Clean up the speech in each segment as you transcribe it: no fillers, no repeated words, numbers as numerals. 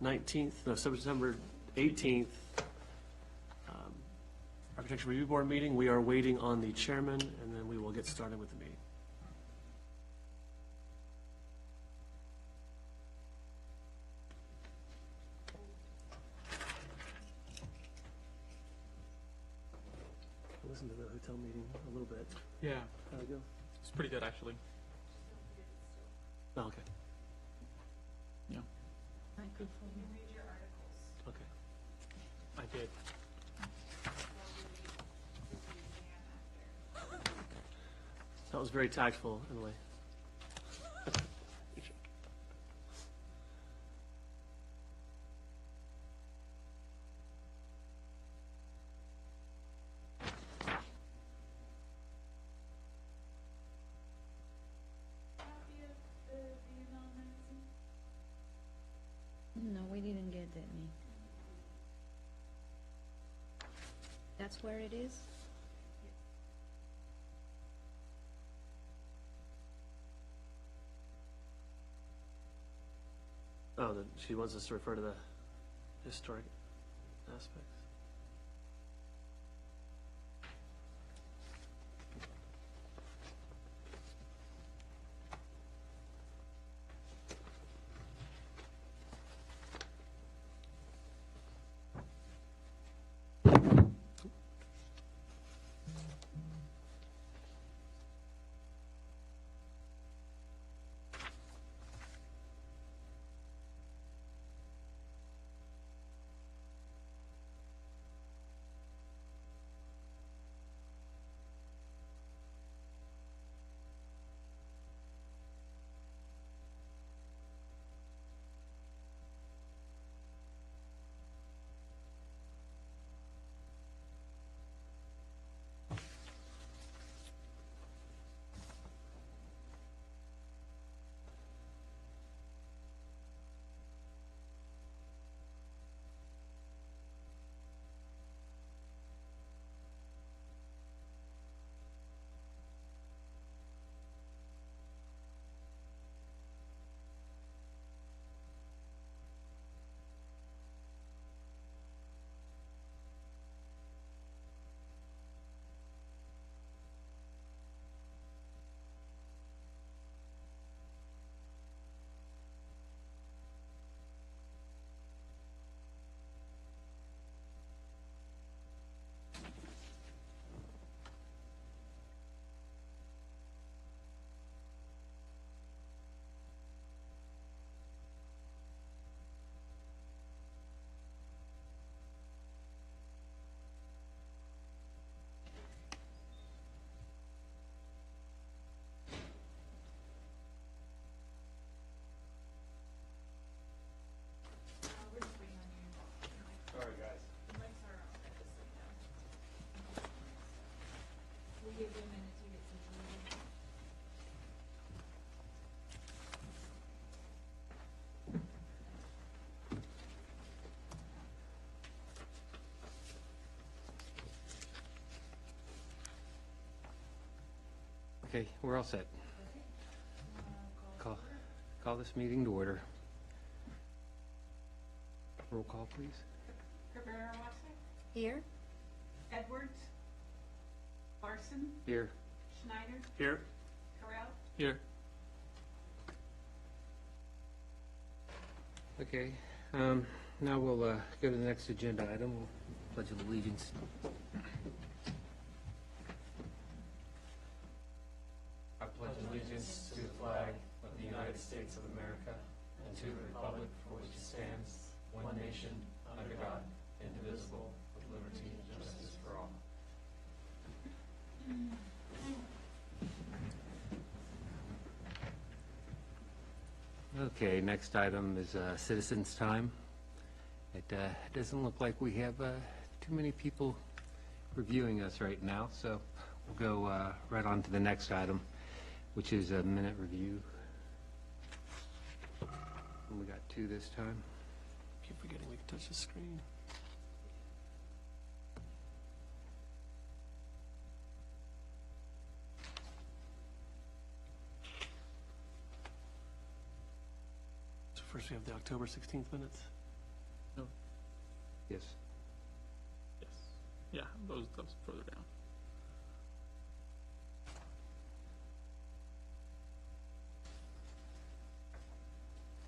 19th, no, September 18th, Architecture Review Board meeting. We are waiting on the chairman, and then we will get started with the meeting. I listened to the hotel meeting a little bit. Yeah, How'd it go? it's pretty good actually. Oh, okay, Yeah, okay. I did. That was very tactful in a way. No, we didn't get that, me. That's where it is? Oh, she wants us to refer to the historic aspects. Sorry, guys. Okay, we're all set. Call this meeting to order. Roll call, please. Cabrera-Wassa, Here? Edwards, Larson, Here. Schneider, Here? Corral. Here. Okay, now we'll go to the next agenda item, Pledge of Allegiance. I pledge allegiance to the flag of the United States of America and to the republic for which it stands, one nation, under God, indivisible, with liberty and justice for all. Okay, next item is citizens' time. It doesn't look like we have too many people reviewing us right now, so we'll go right on to the next item, which is a minute review. And we got two this time. Keep forgetting we can touch the screen. So first we have the October 16th minutes. that was further down.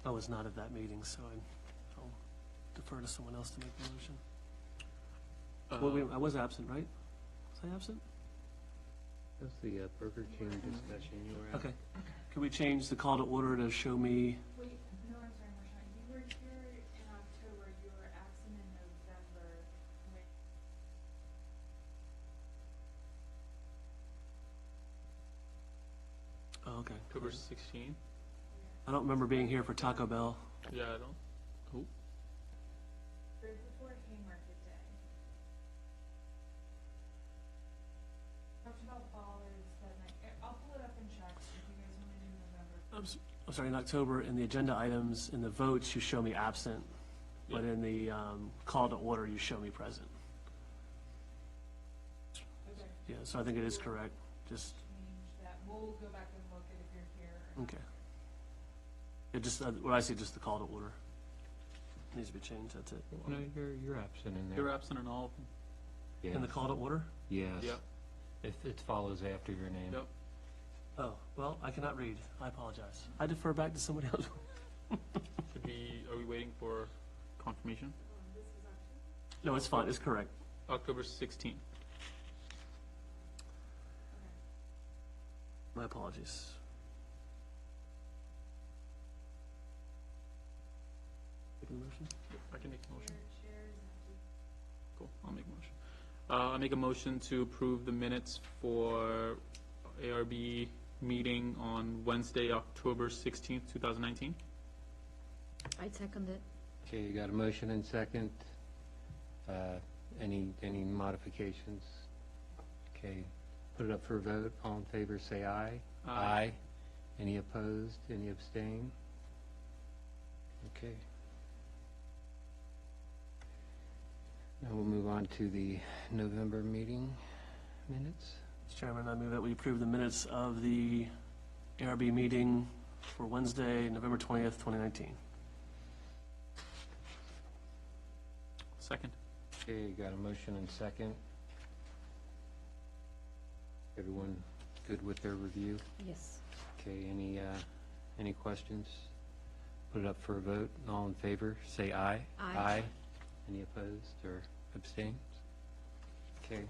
I was not at that meeting, so I'll defer to someone else to make the motion. Well, I was absent, right? Was I absent? That's the Burger King discussion you were at. Okay. Can we change the call to order to show me, Wait, no, I'm sorry, Marshawn, you were here in October, you were absent in November, when, oh, okay. October 16. I don't remember being here for Taco Bell. Yeah, I don't. Oh, right before Haymarket Day. Talked about ballers that night, I'll pull it up and check if you guys wanna do November. I'm sorry, in October, in the agenda items, in the votes, you show me absent, but Yeah. in the call to order, you show me present. Okay, Yeah, so I think it is correct, just, change that, we'll go back and look at if you're here or not. okay. It just, what I see, just the call to order. Needs to be changed, that's it. No, you're absent in there. you're absent in all of them. Yes. In the call to order? Yes. Yep. If it follows after your name. Yep. Oh, well, I cannot read, I apologize. I defer back to somebody else. Are we waiting for confirmation? No, it's fine, it's correct. October 16th. My apologies. Making a motion? I can make a motion. Your chair is empty. Cool, I'll make a motion. I make a motion to approve the minutes for ARB meeting on Wednesday, October 16th, 2019. I second it. Okay, you got a motion and second. Any modifications? Okay, put it up for a vote. All in favor, say aye. Aye. Any opposed? Any abstain? Okay. Now we'll move on to the November meeting minutes. Mr. Chairman, I move that we approve the minutes of the ARB meeting for Wednesday, November 20th, 2019. Second. Okay, you got a motion and second. Everyone good with their review? Yes. Okay, any questions? Put it up for a vote. All in favor, say aye. Aye. Any opposed or abstains? Okay.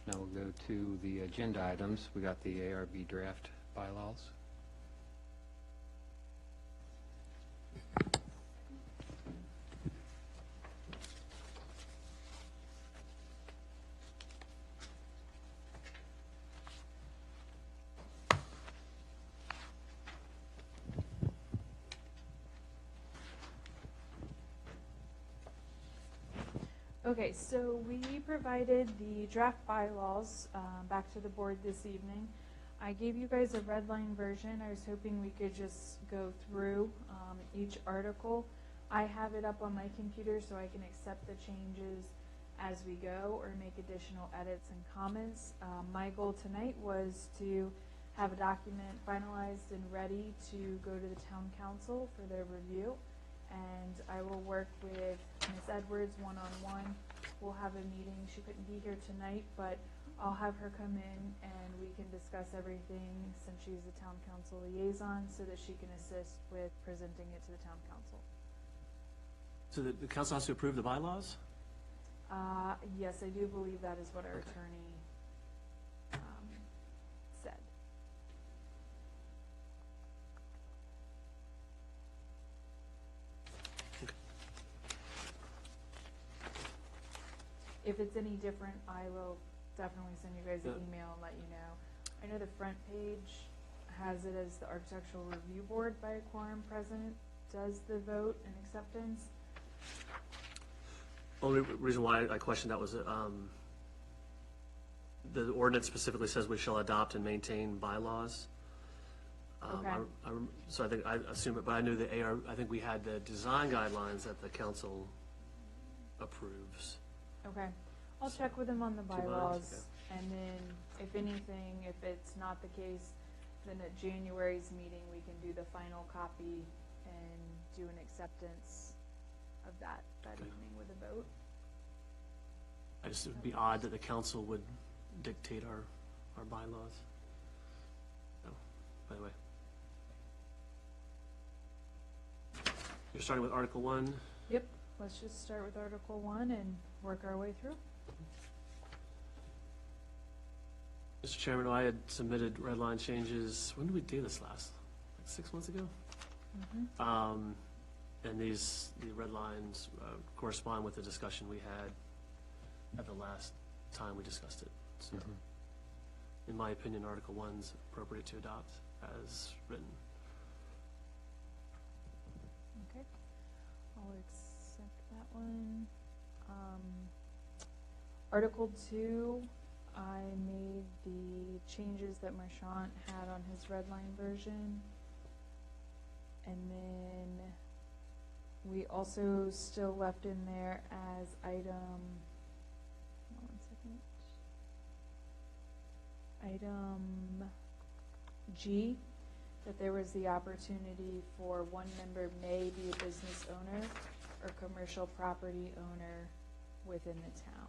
Now we'll go to the agenda items. We got the ARB draft bylaws. Okay, so we provided the draft bylaws back to the board this evening. I gave you guys a red line version. I was hoping we could just go through each article. I have it up on my computer so I can accept the changes as we go or make additional edits and comments. My goal tonight was to have a document finalized and ready to go to the town council for their review. And I will work with Ms. Edwards one-on-one. We'll have a meeting. She couldn't be here tonight, but I'll have her come in and we can discuss everything since she's the town council liaison so that she can assist with presenting it to the town council. So the council has to approve the bylaws? Yes, I do believe that is what our Okay. attorney said. If it's any different, I will definitely send you guys an Yeah. email and let you know. I know the front page has it as the Architectural Review Board by a quorum president does the vote and acceptance. Only reason why I questioned that was the ordinance specifically says we shall adopt and maintain bylaws. Okay. So I think, I assume it, but I knew the I think we had the design guidelines that the council approves. Okay, I'll check with them on the bylaws, bylaws, and then if anything, if it's not the case, then at January's meeting, we can do the final copy and do an acceptance of that evening with a vote. I just, it would be odd that the council would dictate our bylaws. So, by the way. You're starting with Article 1. Yep, let's just start with Article 1 and work our way through. Mr. Chairman, I had submitted red line changes, when did we do this last? Like 6 months ago? And the red lines correspond with the discussion we had at the last time we discussed it. So, in my opinion, Article 1's appropriate to adopt as written. Okay, I'll accept that one. Article 2, I made the changes that Marchant had on his red line version. And then we also still left in there as item, hold on 1 second. Item G, that there was the opportunity for one member may be a business owner or commercial property owner within the town.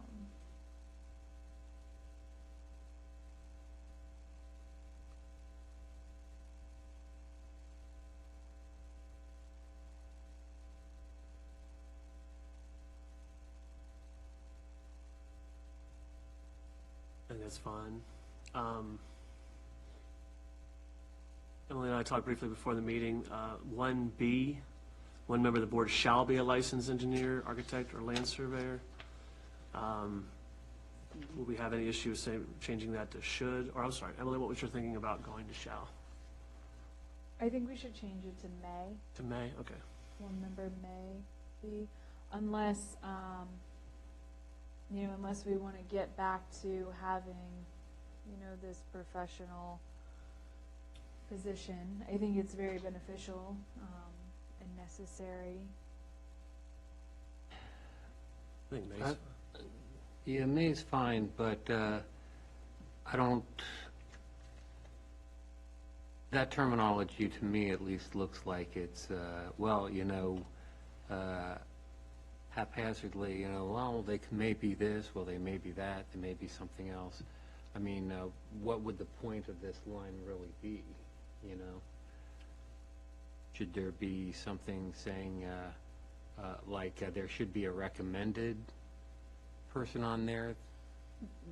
I think that's fine. Emily and I talked briefly before the meeting. 1B, one member of the board shall be a licensed engineer, architect, or land surveyor. Will we have any issues changing that to should? Or I'm sorry, Emily, what was your thinking about going to shall? I think we should change it to may. To may? Okay. One member may be, unless, unless we want to get back to having, this professional position. I think it's very beneficial and necessary. I think may's Yeah, May's fine, but I don't, that terminology to me at least looks like it's, haphazardly, well, they may be this, well, they may be that, they may be something else. I mean, what would the point of this line really be, Should there be something saying, there should be a recommended person on there?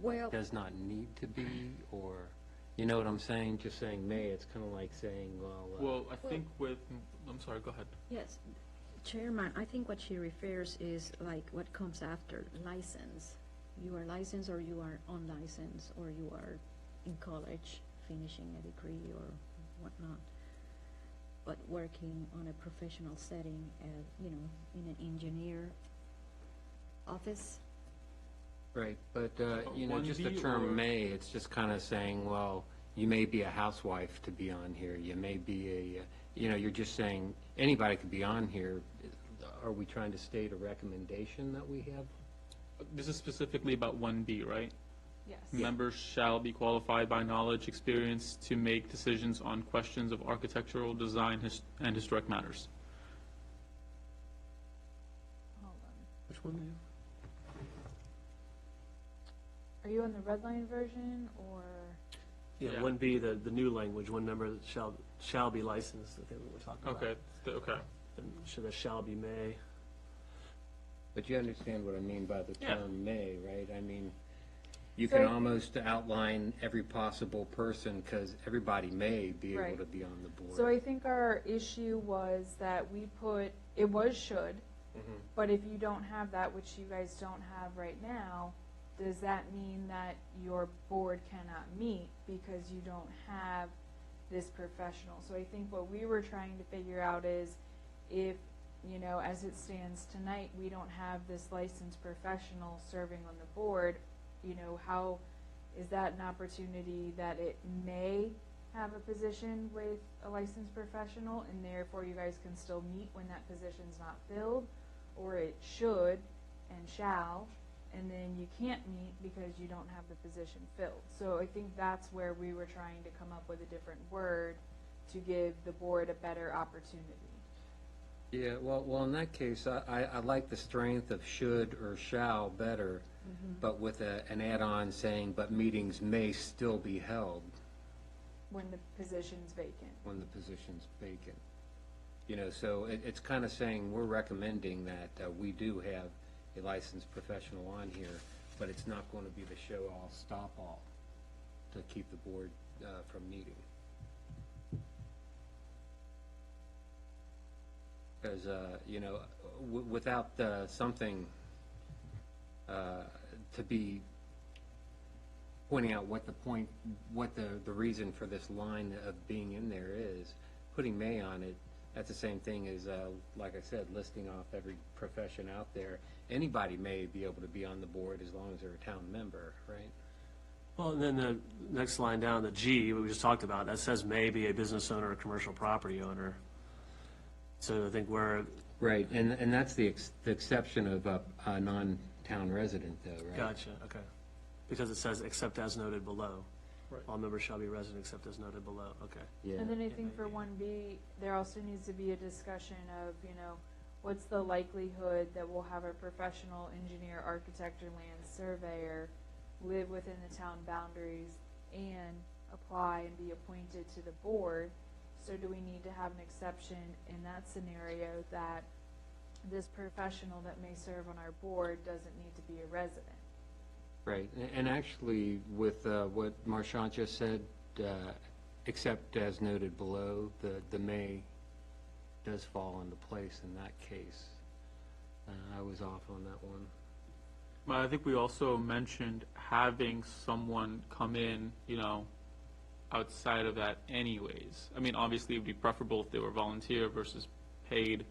Well, Does not need to be, or, you know what I'm saying? Just saying may, it's kind of like saying, Well, I think I'm sorry, go ahead. yes, Chairman, I think what she refers is like what comes after license. You are licensed or you are unlicensed, or you are in college finishing a degree or whatnot, but working on a professional setting, in an engineer office. right, but, just the 1B term or- may, it's just kind of saying, well, you may be a housewife to be on here, you may be you're just saying, anybody could be on here. Are we trying to state a recommendation that we have? This is specifically about 1B, right? Yes. Members shall be qualified by knowledge, experience to make decisions on questions of architectural design and historic matters. Hold on. Which one do you? Are you on the red line version or? Yeah, Yeah. 1B, the new language, one member shall be licensed, I think what we're talking about. Okay, okay. And should the shall be may? But you understand what I mean by the Yeah. term may, right? I mean, you So can I- almost outline every possible person, because everybody may be able Right. to be on the board. So I think our issue was that we put, it was should, but if you don't have that, which you guys don't have right now, does that mean that your board cannot meet because you don't have this professional? So I think what we were trying to figure out is if, as it stands tonight, we don't have this licensed professional serving on the board, how, is that an opportunity that it may have a position with a licensed professional, and therefore you guys can still meet when that position's not filled? Or it should and shall, and then you can't meet because you don't have the position filled. So I think that's where we were trying to come up with a different word to give the board a better opportunity. Yeah, well, in that case, I like the strength of should or shall better, but with an add-on saying, but meetings may still be held when the position's vacant. when the position's vacant. You know, so it's kind of saying, we're recommending that we do have a licensed professional on here, but it's not going to be the show-all, stop-all to keep the board from meeting. Because, you know, without something to be pointing out what the point, what the reason for this line of being in there is, putting may on it, that's the same thing as, like I said, listing off every profession out there. Anybody may be able to be on the board as long as they're a town member, right? Well, and then the next line down, the G, we just talked about, that says may be a business owner or commercial property owner. So I think we're, Right, and that's the exception of a non-town resident, though, right? gotcha, okay. Because it says except as noted below. Right. All members shall be resident except as noted below, okay. Yeah. And then I think for 1B, there also needs to be a discussion of, you know, what's the likelihood that we'll have a professional engineer, architect, or land surveyor live within the town boundaries and apply and be appointed to the board? So do we need to have an exception in that scenario that this professional that may serve on our board doesn't need to be a resident? Right, and actually, with what Marchant just said, except as noted below, the may does fall into place in that case. I was off on that one. But I think we also mentioned having someone come in, you know, outside of that anyways. I mean, obviously, it'd be preferable if they were volunteer versus paid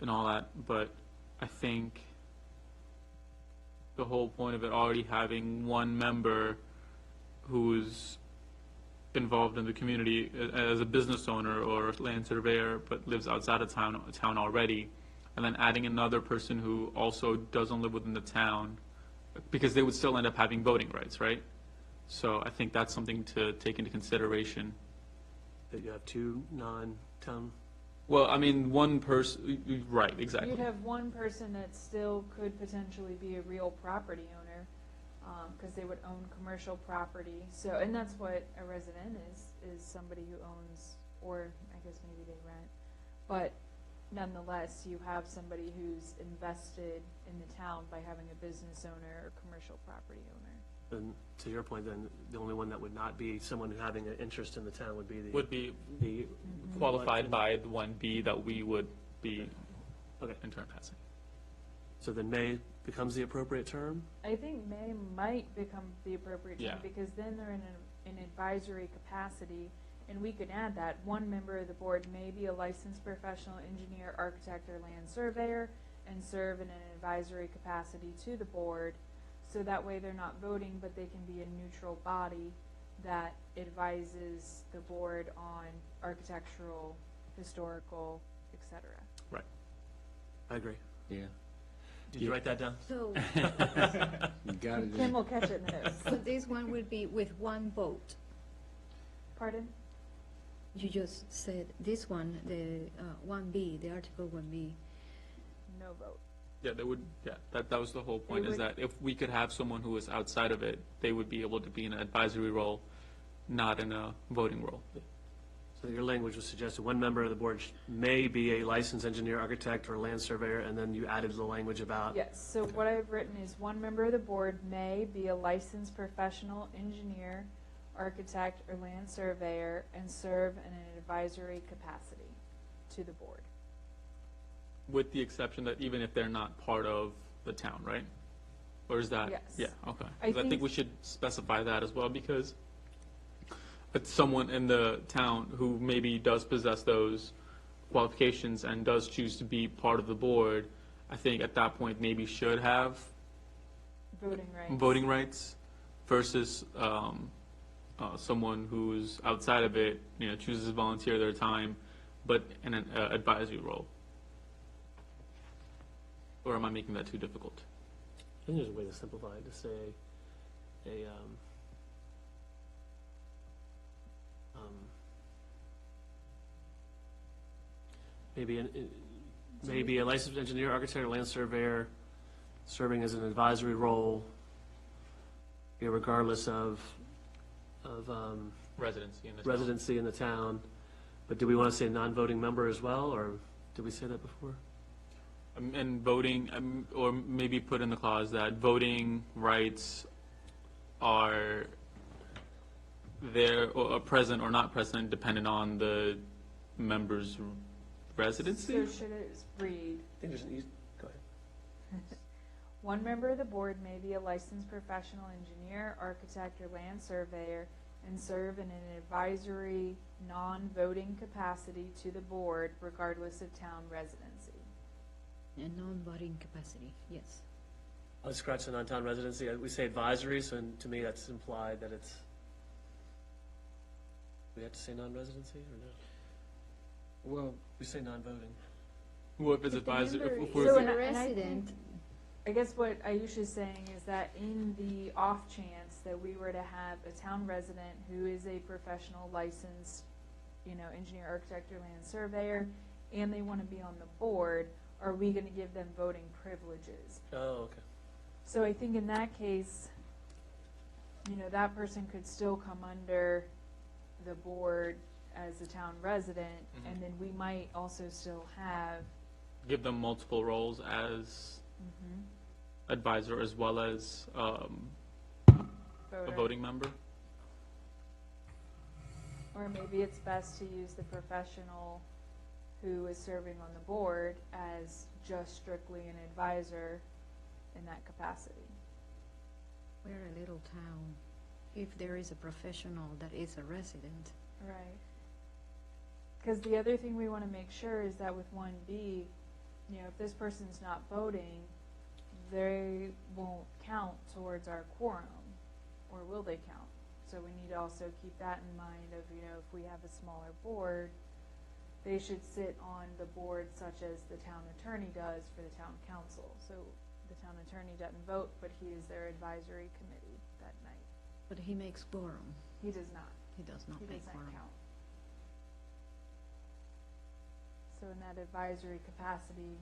and all that, but I think the whole point of it already having one member who's involved in the community as a business owner or land surveyor, but lives outside of town already, and then adding another person who also doesn't live within the town, because they would still end up having voting rights, right? So I think that's something to take into consideration. That you have two non-town, Well, I mean, one person, right, exactly. You'd have one person that still could potentially be a real property owner, because they would own commercial property. So, and that's what a resident is somebody who owns, or I guess maybe they rent. But nonetheless, you have somebody who's invested in the town by having a business owner or commercial property owner. and to your point, then, the only one that would not be someone having an interest in the town would be Would be the, qualified by the 1B that we would be okay. in turn passing. So then may becomes the appropriate term? I think may might become the appropriate term, Yeah. because then they're in an advisory capacity, and we can add that one member of the board may be a licensed professional engineer, architect, or land surveyor, and serve in an advisory capacity to the board. So that way they're not voting, but they can be a neutral body that advises the board on architectural, historical, etc. Right. I agree. Yeah. Did you write that down? So, You got it. Kim will catch it in the notes. so this one will be with one vote. Pardon? You just said this one, the 1B, the Article 1B. No vote. Yeah, they would, yeah, that was the whole point, They is would- that if we could have someone who is outside of it, they would be able to be in an advisory role, not in a voting role. So your language was suggested, one member of the board may be a licensed engineer, architect, or land surveyor, and then you added the language about. Yes, so what I've written is one member of the board may be a licensed professional engineer, architect, or land surveyor, and serve in an advisory capacity to the board. With the exception that even if they're not part of the town, right? Or is that? Yes. Yeah, okay. 'Cause I I think think- we should specify that as well, because it's someone in the town who maybe does possess those qualifications and does choose to be part of the board, I think at that point maybe should have Voting rights. voting rights versus someone who's outside of it, you know, chooses to volunteer their time, but in an advisory role. Or am I making that too difficult? I think there's a way to simplify it, to say maybe may be a licensed engineer, architect, or land surveyor, serving as an advisory role, regardless of Residency in the town. residency in the town. But do we want to say non-voting member as well, or did we say that before? And voting, or maybe put in the clause that voting rights are there, or are present or not present, dependent on the member's residency? So should it read, I think there's an easy, go ahead. one member of the board may be a licensed professional engineer, architect, or land surveyor, and serve in an advisory, non-voting capacity to the board regardless of town residency. A non-voting capacity, yes. I'll scratch the non-town residency. We say advisory, so to me, that's implied that it's, we have to say non-residency, or no? Well, We say non-voting. Well, if it's If the advisory, member if is we're, So, a and I resident, think- I guess what Ayesha is saying is that in the off chance that we were to have a town resident who is a professional licensed, engineer, architect, or land surveyor, and they want to be on the board, are we going to give them voting privileges? Oh, okay. So I think in that case, that person could still come under the board as a town resident, Mhm. and then we might also still have, give them multiple roles as advisor as well as a voter. voting member. Or maybe it's best to use the professional who is serving on the board as just strictly an advisor in that capacity. we're a little town. If there is a professional that is a resident, Right. Because the other thing we want to make sure is that with 1B, if this person's not voting, they won't count towards our quorum, or will they count? So we need to also keep that in mind of, if we have a smaller board, they should sit on the board such as the town attorney does for the town council. So the town attorney doesn't vote, but he is their advisory committee that night. but he makes quorum. He does not. He does not He make doesn't quorum. count. So in that advisory capacity,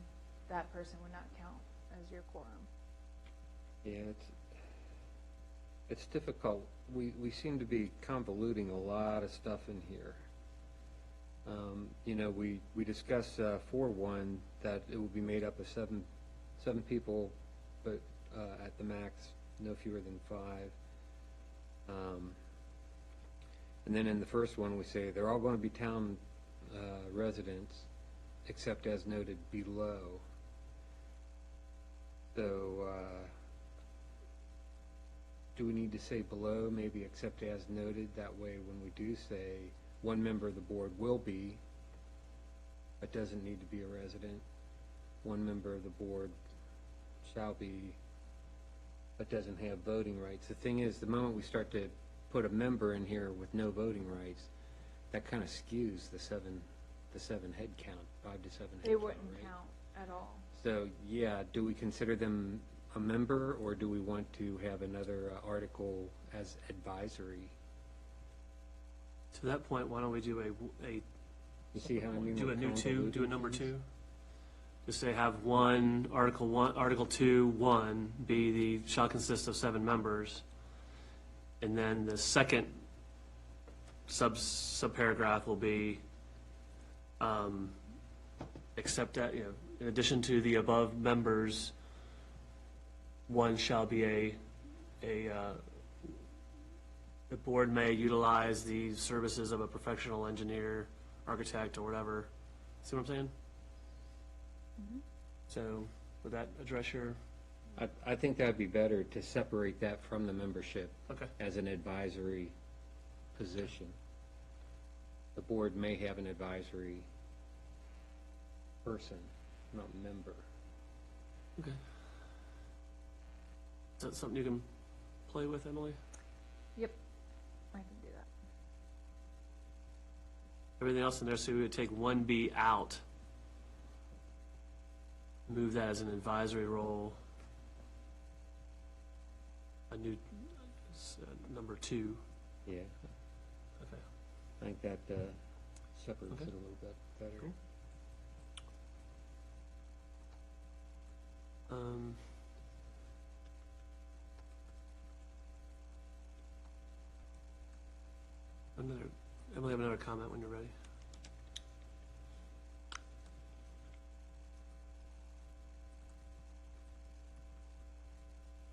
that person would not count as your quorum. yeah, it's difficult. We seem to be convoluting a lot of stuff in here. We discussed 4-1 that it will be made up of seven people, but at the max, no fewer than 5. And then in the first one, we say they're all going to be town residents, except as noted below. So, do we need to say below, maybe except as noted? That way, when we do say one member of the board will be, but doesn't need to be a resident, one member of the board shall be, but doesn't have voting rights. The thing is, the moment we start to put a member in here with no voting rights, that kind of skews the seven head count, 5 to 7 head They count, wouldn't right? count at all. So, yeah, do we consider them a member, or do we want to have another article as advisory? To that point, why don't we do You see how I mean? do we're a new 2, convoluting do a number things? 2? Just say have Article 2, 1 be shall consist of 7 members. And then the second subparagraph will be, except that, in addition to the above members, one shall be the board may utilize the services of a professional engineer, architect, or whatever. See what I'm saying? So, would that address your, I think that'd be better to separate that from the membership okay. as an advisory position. The board may have an advisory person, not member. Okay. Is that something you can play with, Emily? Yep, I can do that. Everything else in there, so we would take 1B out. Move that as an advisory role. A new, number 2. Yeah, Okay. I think that separates Okay. it a little bit better. Cool. Emily, have another comment when you're ready.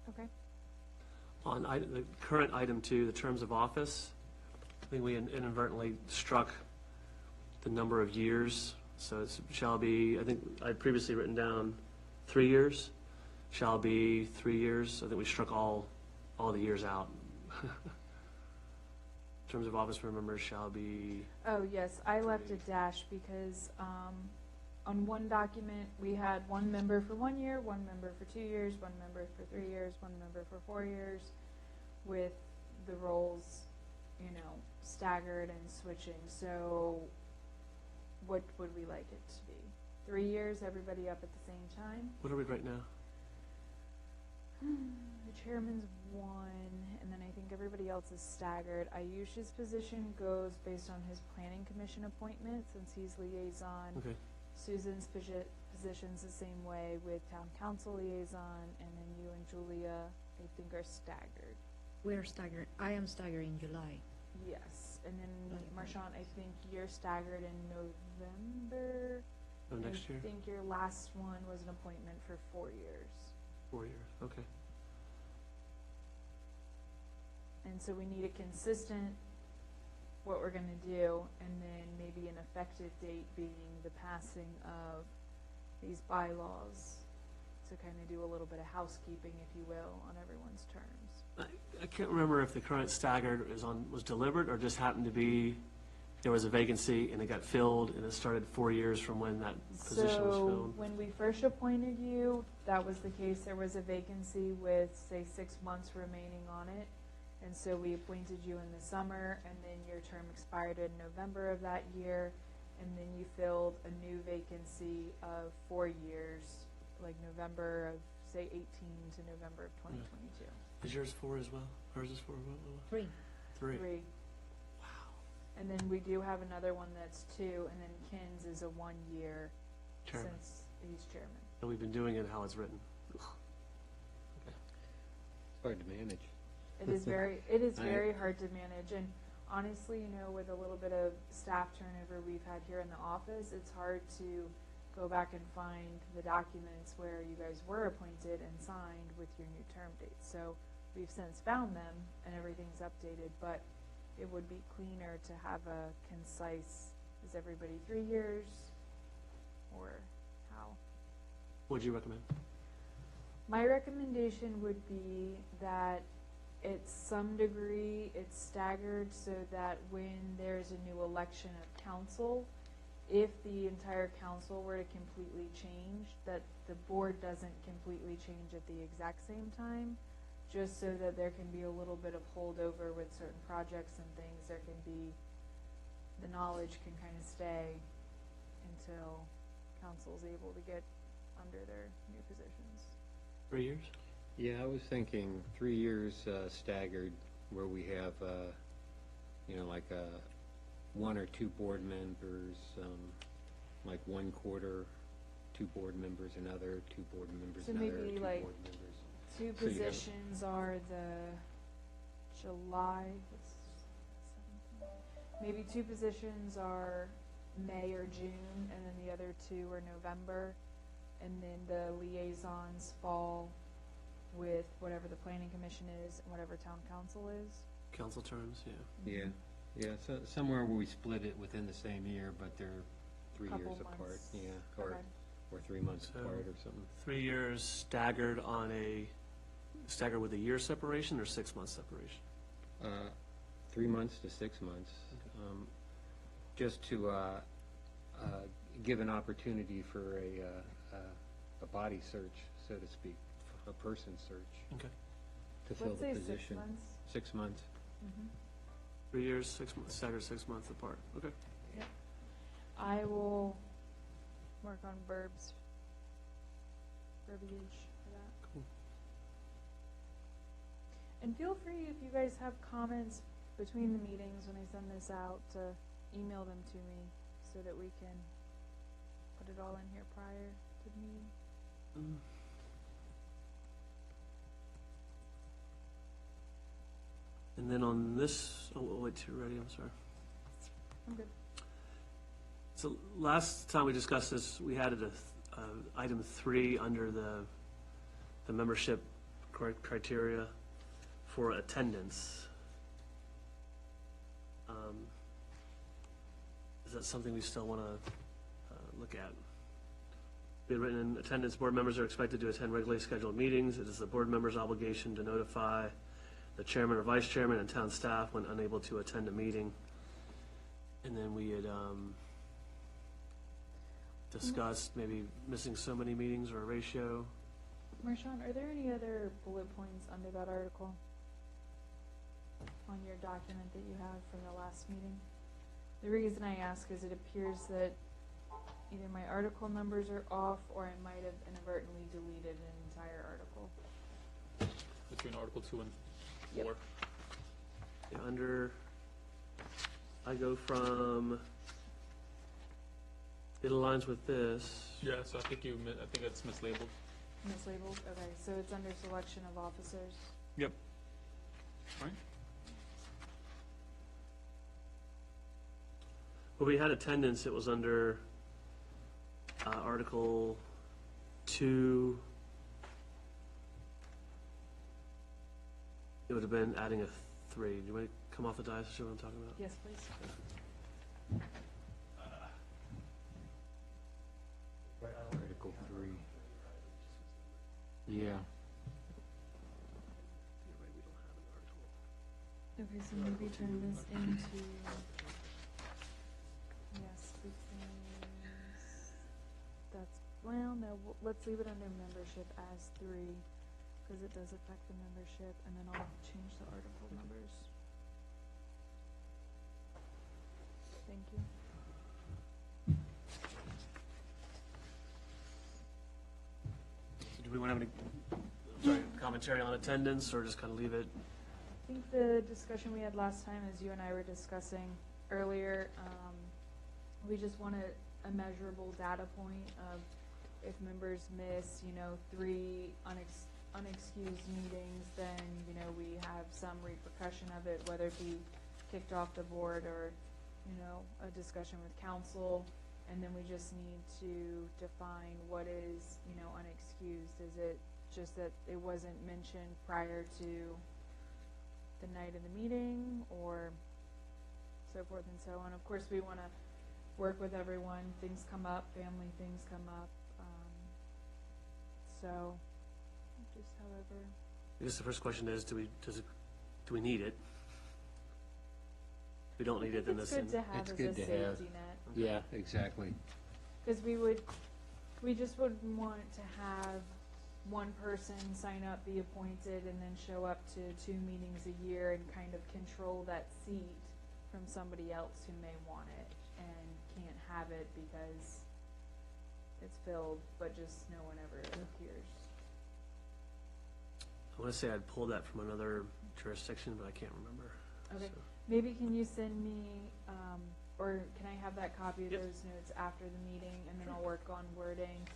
Okay. On the current item 2, the terms of office, I think we inadvertently struck the number of years. So it shall be, I think I'd previously written down 3 years, shall be 3 years. I think we struck all the years out. Terms of office for members shall be, Oh, yes, I left a dash because on one document, we had one member for 1 year, one member for 2 years, one member for 3 years, one member for 4 years, with the roles, staggered and switching. So what would we like it to be? 3 years, everybody up at the same time? what are we right now? The chairman's one, and then I think everybody else is staggered. Ayush's position goes based on his planning commission appointment, since he's liaison. Okay, Susan's position's the same way with town council liaison, and then you and Julia, I think, are staggered. We're staggered. I am staggered in July. Yes, and then Right. Marchand, I think you're staggered in November. oh, next year, I think your last one was an appointment for 4 years. 4 years, okay. And so we need a consistent, what we're gonna do, and then maybe an effective date being the passing of these bylaws to kind of do a little bit of housekeeping, if you will, on everyone's terms. I can't remember if the current staggered was deliberate or just happened to be, there was a vacancy and it got filled and it started 4 years from when that position was So filled. when we first appointed you, that was the case. There was a vacancy with, say, 6 months remaining on it. And so we appointed you in the summer, and then your term expired in November of that year. And then you filled a new vacancy of 4 years, like November of, say, 18 to November of 2022. Is yours 4 as well? Hers is 4 as well? 3. 3. 3. Wow. And then we do have another one that's 2, and then Ken's is a 1 year Chairman. since he's chairman. And we've been doing it how it's written. It's hard to manage. It is I- very hard to manage, and honestly, with a little bit of staff turnover we've had here in the office, it's hard to go back and find the documents where you guys were appointed and signed with your new term dates. So we've since found them, and everything's updated, but it would be cleaner to have a concise, is everybody 3 years, or how? What'd you recommend? My recommendation would be that it's some degree, it's staggered so that when there's a new election of council, if the entire council were to completely change, that the board doesn't completely change at the exact same time, just so that there can be a little bit of holdover with certain projects and things. There can be, the knowledge can kind of stay until council's able to get under their new positions. 3 years? Yeah, I was thinking 3 years staggered, where we have, like 1 or 2 board members, like 1 quarter, 2 board members another, 2 board members So another, maybe 2 like board members. 2 So you have- positions are the July, maybe 2 positions are May or June, and then the other 2 are November, and then the liaisons fall with whatever the planning commission is and whatever town council is. Council terms, yeah. Yeah, so somewhere where we split it within the same year, but they're 3 Couple years apart, months. yeah, Okay. or 3 months So- apart or something. 3 years staggered with a year separation or 6 month separation? 3 months to 6 months, just to give an opportunity for a body search, so to speak, a person search Okay. to fill Let's the say 6 position. months. 6 months. Mhm. 3 years, 6 months, staggered 6 months apart. Okay. I will work on verbiage for that. Cool. And feel free, if you guys have comments between the meetings when I send this out, to email them to me so that we can put it all in here prior to the meeting. And then on this, oh, wait, you're ready, I'm sorry. I'm good. So last time we discussed this, we added item 3 under the membership criteria for attendance. Is that something we still want to look at? Be written in attendance, board members are expected to attend regularly scheduled meetings. It is the board member's obligation to notify the chairman or vice chairman and town staff when unable to attend a meeting. And then we had discussed maybe missing so many meetings or a ratio. Marshawn, are there any other bullet points under that article on your document that you have from the last meeting? The reason I ask is it appears that either my article numbers are off or I might have inadvertently deleted an entire article. Between Article 2 and Yep. 4. Yeah, under, I go from, it aligns with this. Yeah, so I think I think it's mislabeled. Mislabeled? Okay, so it's under selection of officers. Yep. Right? When we had attendance, it was under Article 2. It would have been adding a 3. Do you want to come off the dais to show what I'm talking about? Yes, please. Article 3. Yeah. You're right, we don't have an article. Okay, so maybe turn this into, yes, because that's, well, no, let's leave it under membership as 3, because it does affect the membership, and then I'll change the article numbers. Thank you. So do we want to have any commentary on attendance, or just kind of leave it? I think the discussion we had last time, as you and I were discussing earlier, we just want a measurable data point of if members miss, 3 unexcused meetings, then, we have some repercussion of it, whether it be kicked off the board or, a discussion with council. And then we just need to define what is, unexcused. Is it just that it wasn't mentioned prior to the night of the meeting, or so forth and so on? Of course, we want to work with everyone. Things come up, family things come up. So, just however. I guess the first question is, do we need it? If we don't need it, then It's this. good to have It's as good a to have. safety net. Yeah, exactly. Because we just would want to have one person sign up, be appointed, and then show up to 2 meetings a year and kind of control that seat from somebody else who may want it and can't have it because it's filled, but just no one ever appears. I want to say I'd pulled that from another jurisdiction, but I can't remember. Okay. So- Maybe can you send me, or can I have that copy of Yep. those notes after the meeting, and then I'll work on wording.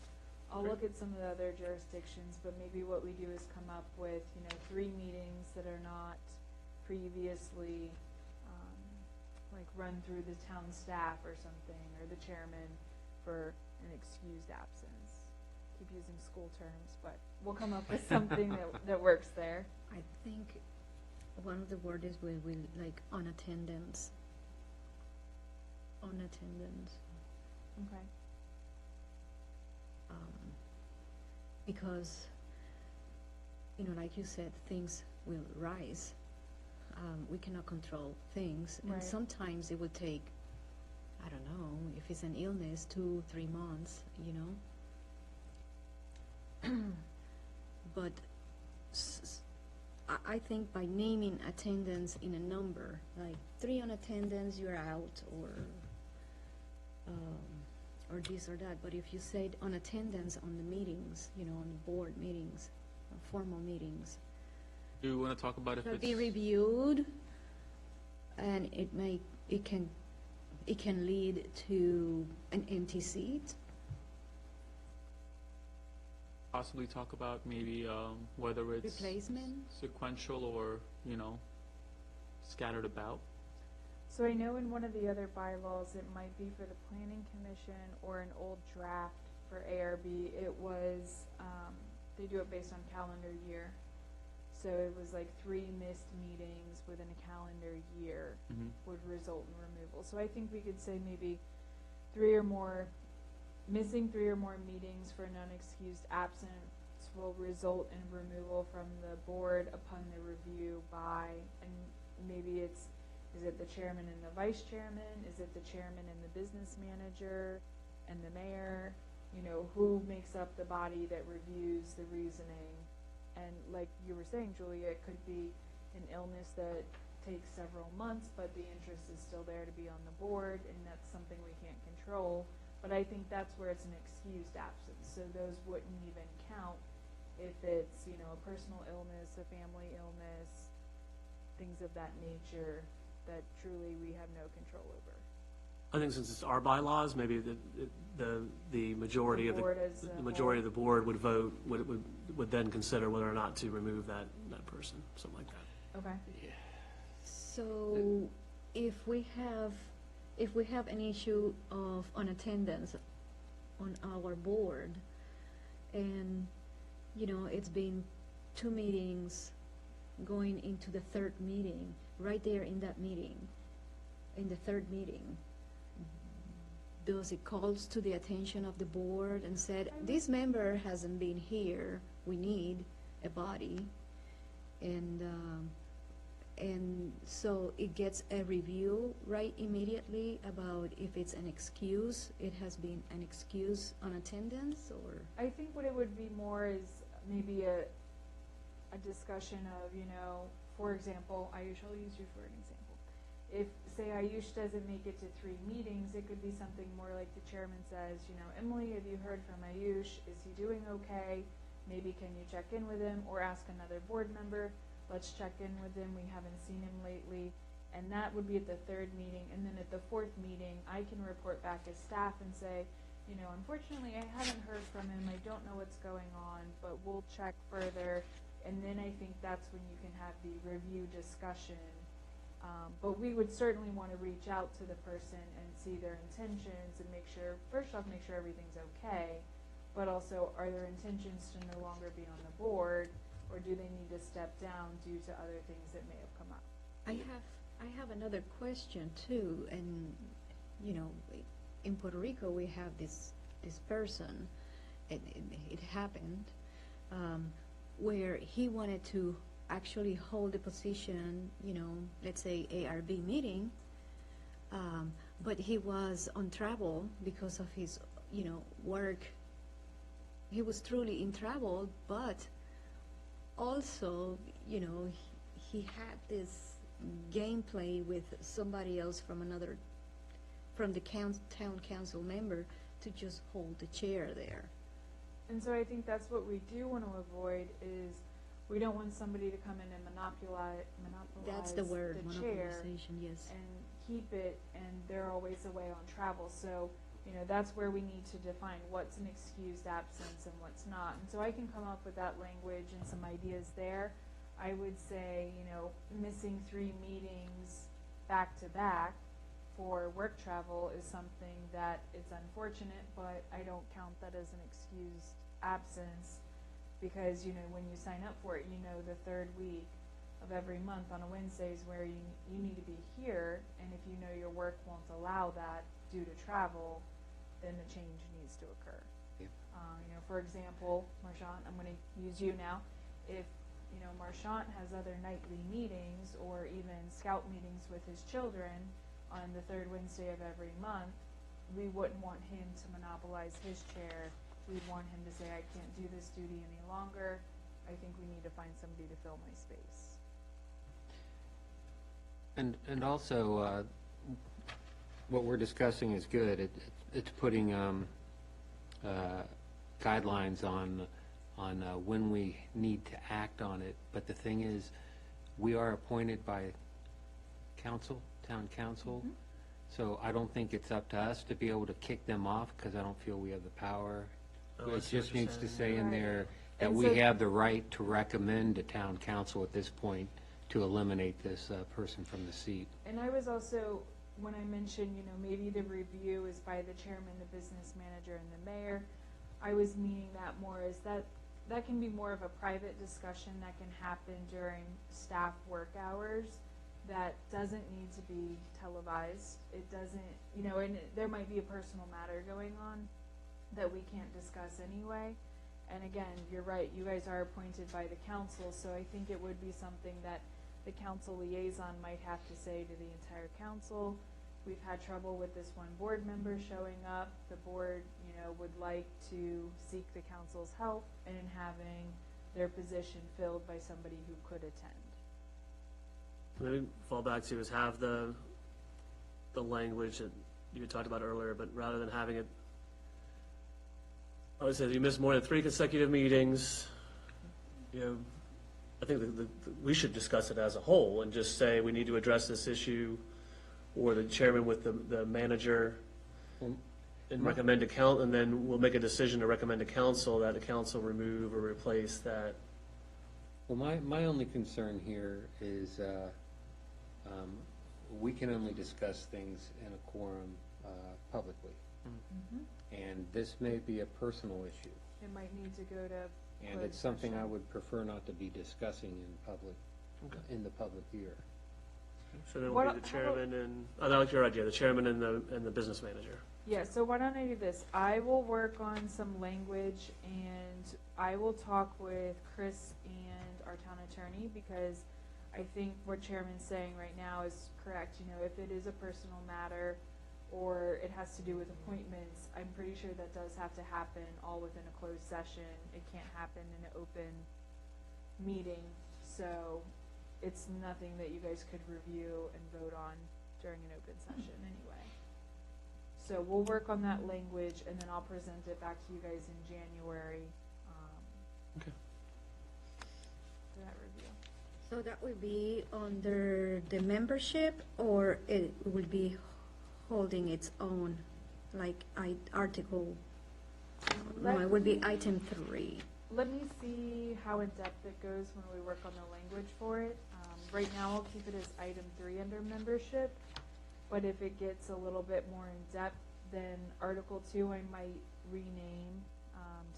I'll look at some of the other jurisdictions, but maybe what we do is come up with, 3 meetings that are not previously, like run through the town staff or something, or the chairman for an excused absence. Keep using school terms, but we'll come up with something that works there. I think one of the words is will like on attendance. On attendance. Okay. Because, like you said, things will rise. We cannot control things, and Right. sometimes it would take, I don't know, if it's an illness, 2-3 months, But I think by naming attendance in a number, like 3 on attendance, you're out, or this or that. But if you said on attendance on the meetings, on the board meetings, formal meetings, Do you want to talk about if shall it's... be reviewed, and it can lead to an empty seat. Possibly talk about maybe whether it's Replacement? sequential or, scattered about. So I know in one of the other bylaws, it might be for the planning commission or an old draft for ARB, it was, they do it based on calendar year. So it was like 3 missed meetings within a calendar year Mhm. would result in removal. So I think we could say maybe 3 or more, missing 3 or more meetings for an unexcused absence will result in removal from the board upon the review by, and maybe it's, is it the chairman and the vice chairman? Is it the chairman and the business manager and the mayor? You know, who makes up the body that reviews the reasoning? And like you were saying, Julia, it could be an illness that takes several months, but the interest is still there to be on the board, and that's something we can't control. But I think that's where it's an excused absence, so those wouldn't even count if it's, you know, a personal illness, a family illness, things of that nature that truly we have no control over. I think since it's our bylaws, maybe the majority of board as the a majority of whole. the board would vote, would then consider whether or not to remove that person, something like that. Okay. So if we have an issue of unattendance on our board, and, you know, it's been 2 meetings going into the 3rd meeting, right there in that meeting, in the 3rd meeting, does it calls to the attention of the board and said, this member hasn't been here, we need a body, and so it gets a review right immediately about if it's an excuse, it has been an excuse on attendance, or? I think what it would be more is maybe a discussion of, you know, for example, Ayush, I'll use you for an example. If, say, Ayush doesn't make it to 3 meetings, it could be something more like the chairman says, you know, Emily, have you heard from Ayush? Is he doing okay? Maybe can you check in with him, or ask another board member, let's check in with him, we haven't seen him lately. And that would be at the 3rd meeting, and then at the 4th meeting, I can report back as staff and say, you know, unfortunately, I haven't heard from him, I don't know what's going on, but we'll check further. And then I think that's when you can have the review discussion. But we would certainly want to reach out to the person and see their intentions and make sure, first off, make sure everything's okay, but also, are their intentions to no longer be on the board, or do they need to step down due to other things that may have come up? I have another question too, and, you know, in Puerto Rico, we have this person, and it happened, where he wanted to actually hold a position, you know, let's say ARB meeting, but he was on travel because of his, you know, work. He was truly in travel, but also, you know, he had this gameplay with somebody else from the town council member to just hold the chair there. And so I think that's what we do want to avoid is, we don't want somebody to come in and monopolize That's the word, the chair monopolization, yes. and keep it, and they're always away on travel. So, you know, that's where we need to define what's an excused absence and what's not. And so I can come up with that language and some ideas there. I would say, you know, missing 3 meetings back to back for work travel is something that is unfortunate, but I don't count that as an excused absence, because, you know, when you sign up for it, you know, the 3rd week of every month on a Wednesday is where you need to be here, and if you know your work won't allow that due to travel, then the change needs to occur. Yep. You know, for example, Marchant, I'm going to use you now. If, you know, Marchant has other nightly meetings or even scout meetings with his children on the 3rd Wednesday of every month, we wouldn't want him to monopolize his chair. We'd want him to say, I can't do this duty any longer. I think we need to find somebody to fill my space. And also, what we're discussing is good. It's putting guidelines on when we need to act on it. But the thing is, we are appointed by council, town council. Mhm. So I don't think it's up to us to be able to kick them off, because I don't feel we have the power. Oh, I It see what just you're needs to saying. say in Right. there that And we so- have the right to recommend to town council at this point to eliminate this person from the seat. And I was also, when I mentioned, you know, maybe the review is by the chairman, the business manager, and the mayor, I was meaning that more as that can be more of a private discussion that can happen during staff work hours that doesn't need to be televised. It doesn't, you know, and there might be a personal matter going on that we can't discuss anyway. And again, you're right, you guys are appointed by the council, so I think it would be something that the council liaison might have to say to the entire council. We've had trouble with this one board member showing up. The board, you know, would like to seek the council's help in having their position filled by somebody who could attend. Maybe fall back to is have the language that you had talked about earlier, but rather than having it, I would say that you miss more than 3 consecutive meetings, you know, I think we should discuss it as a whole and just say we need to address this issue, or the chairman with the manager, and recommend to council, and then we'll make a decision to recommend to council that the council remove or replace that. Well, my only concern here is we can only discuss things in a quorum publicly. And this may be a personal issue, It might need to go to and closed it's something I session. would prefer not to be discussing in the public ear. So then it'll What- be the how about- chairman and, I like your idea, the chairman and the business manager. Yeah, so why don't I do this? I will work on some language and I will talk with Chris and our town attorney, because I think what Chairman's saying right now is correct. You know, if it is a personal matter or it has to do with appointments, I'm pretty sure that does have to happen all within a closed session. It can't happen in an open meeting. So it's nothing that you guys could review and vote on during an open session anyway. So we'll work on that language, and then I'll present it back to you guys in January. Okay. For that review. So that will be under the membership, or it will be holding its own, like article, no, it would be item 3. Let me see how in-depth it goes when we work on the language for it. Right now, I'll keep it as item 3 under membership, but if it gets a little bit more in-depth, then Article 2 I might rename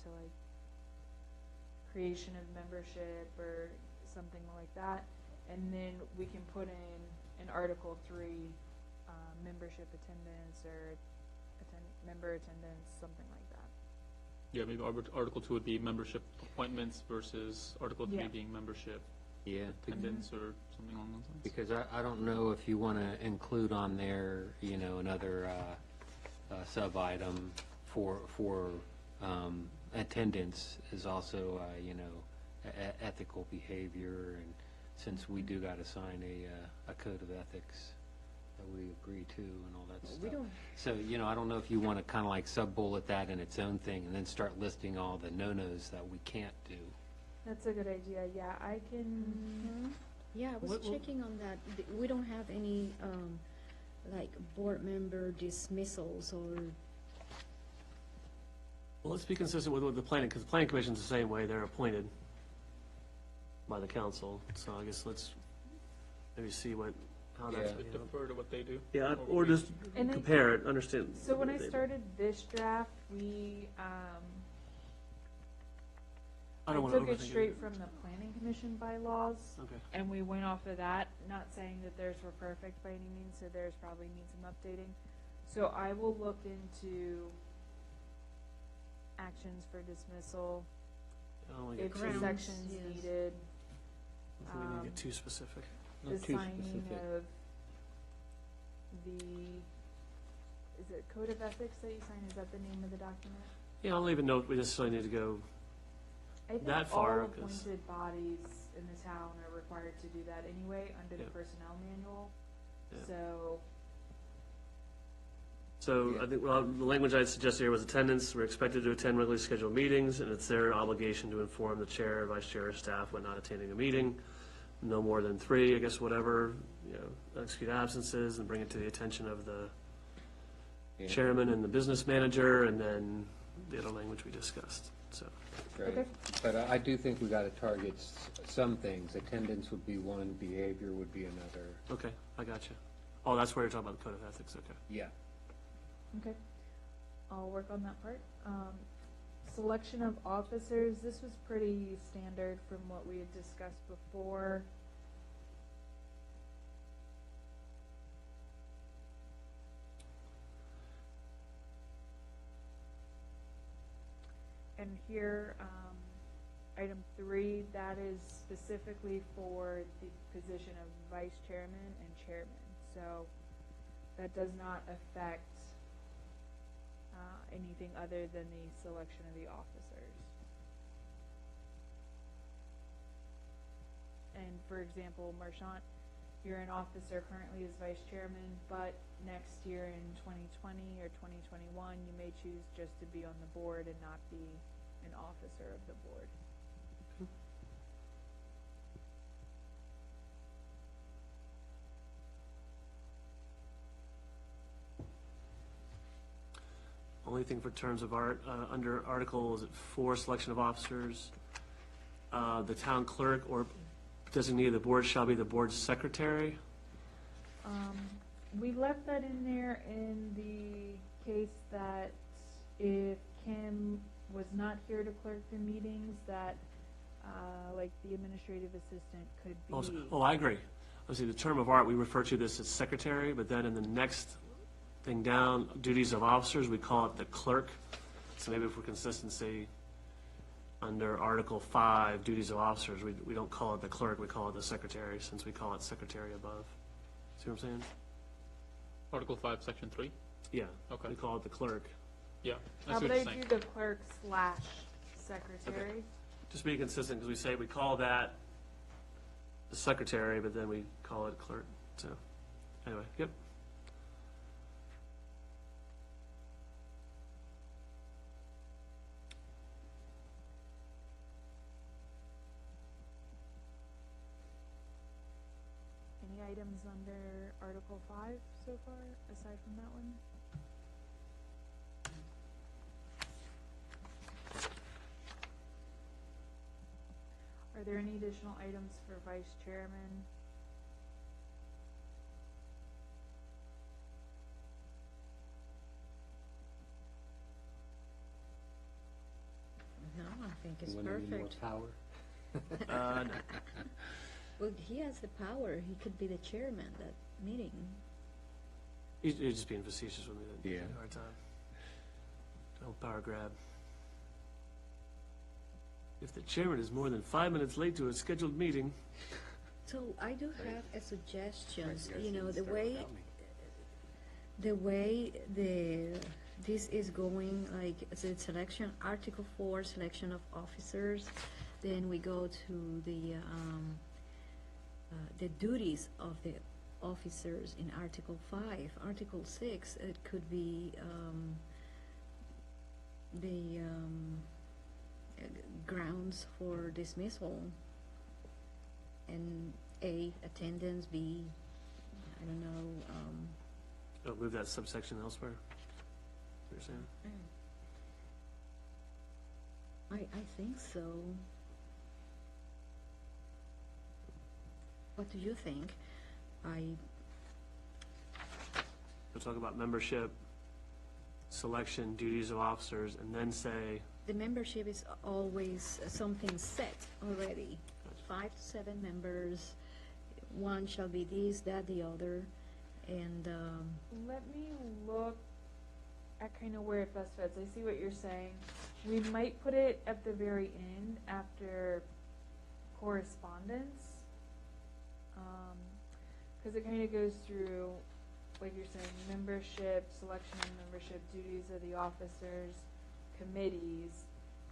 to like creation of membership or something like that, and then we can put in Article 3 membership attendance or member attendance, something like that. Yeah, maybe Article 2 would be membership appointments versus Article 3 Yeah. being membership Yeah, attendance or something along those lines. because I don't know if you want to include on there, you know, another sub-item for attendance is also, you know, ethical behavior, and since we do got to sign a code of ethics that we agree to and all that stuff. We don't, So, you know, I don't know if you want to kind of like sub-bullet that in its own thing and then start listing all the no-nos that we can't do. That's a good idea, yeah, I can, yeah, I was What- checking on that. We don't have any, like, board member dismissals or, Well, let's be consistent with the planning, because the planning commission's the same way, they're appointed by the council, so I guess let's maybe see how that's. Yeah. Defer to what they do. Yeah, what or we- just And I- compare it, understand. so when I what they do. started this draft, I I don't wanna took it overthink straight from the planning commission bylaws, Okay. and we went off of that, not saying that theirs were perfect by any means, so theirs probably needs some updating. So I will look into actions for dismissal, I don't wanna get if too, the Grounds, section's yes. needed, I think we need to get too specific. the Not too signing specific. of is it code of ethics that you sign, is that the name of the document? Yeah, I'll leave a note, we necessarily need to go, I think That far, all 'cause- appointed bodies in the town are required to do that anyway, under the Yeah. personnel manual, Yeah. so, I think, well, the language I'd suggest here was attendance, we're expected to attend regularly scheduled meetings, and it's their obligation to inform the chair, vice chair, or staff when not attending a meeting. No more than 3, I guess, whatever, you know, execute absences and bring it to the attention of the Yeah. chairman and the business manager, and then the other language we discussed. so. Right. Okay. But I do think we got to target some things. Attendance would be one, behavior would be another. Okay, I got you. Oh, that's where you're talking about the code of ethics, okay. Yeah. Okay, I'll work on that part. Selection of officers, this was pretty standard from what we had discussed before. And here, item 3, that is specifically for the position of vice chairman and chairman. So that does not affect anything other than the selection of the officers. And for example, Marchant, you're an officer currently as vice chairman, but next year in 2020 or 2021, you may choose just to be on the board and not be an officer of the board. Only thing for terms of art, under Article, is it 4, selection of officers, the town clerk or designee of the board shall be the board's secretary. We left that in there in the case that if Kim was not here to clerk the meetings, that, like, the administrative assistant could be. Oh, I agree. Let's see, the term of art, we refer to this as secretary, but then in the next thing down, duties of officers, we call it the clerk. So maybe for consistency, under Article 5, duties of officers, we don't call it the clerk, we call it the secretary, since we call it secretary above. See what I'm saying? Article 5, Section 3? Yeah. Okay. We call it the clerk. Yeah, I How see about what I you're saying. do the clerk / secretary? Just be consistent, because we say we call that the secretary, but then we call it clerk, so, anyway, yep. Any items under Article 5 so far, aside from that one? Are there any additional items for vice chairman? No, I think it's Want any more perfect. power? No. Well, he has the power, he could be the chairman that meeting. You're just being facetious with me, then. Yeah. Hard time. Don't power grab. If the chairman is more than 5 minutes late to a scheduled meeting, So I do have a suggestion, Right, you know, guys the didn't way, start this is going, like, the selection, Article 4, selection of officers, then we go to the duties of the officers in Article 5. Article 6, it could be, the, grounds for dismissal. And A, attendance, B, I don't know, oh, move that subsection elsewhere. You're saying? I think so. What do you think? We'll talk about membership, selection, duties of officers, and then say, The membership is always something set already. 5 to 7 members, one shall be this, that, the other, and, Let me look at kind of where it best fits. I see what you're saying. We might put it at the very end after correspondence. Because it kind of goes through, like you're saying, membership, selection of membership, duties of the officers, committees,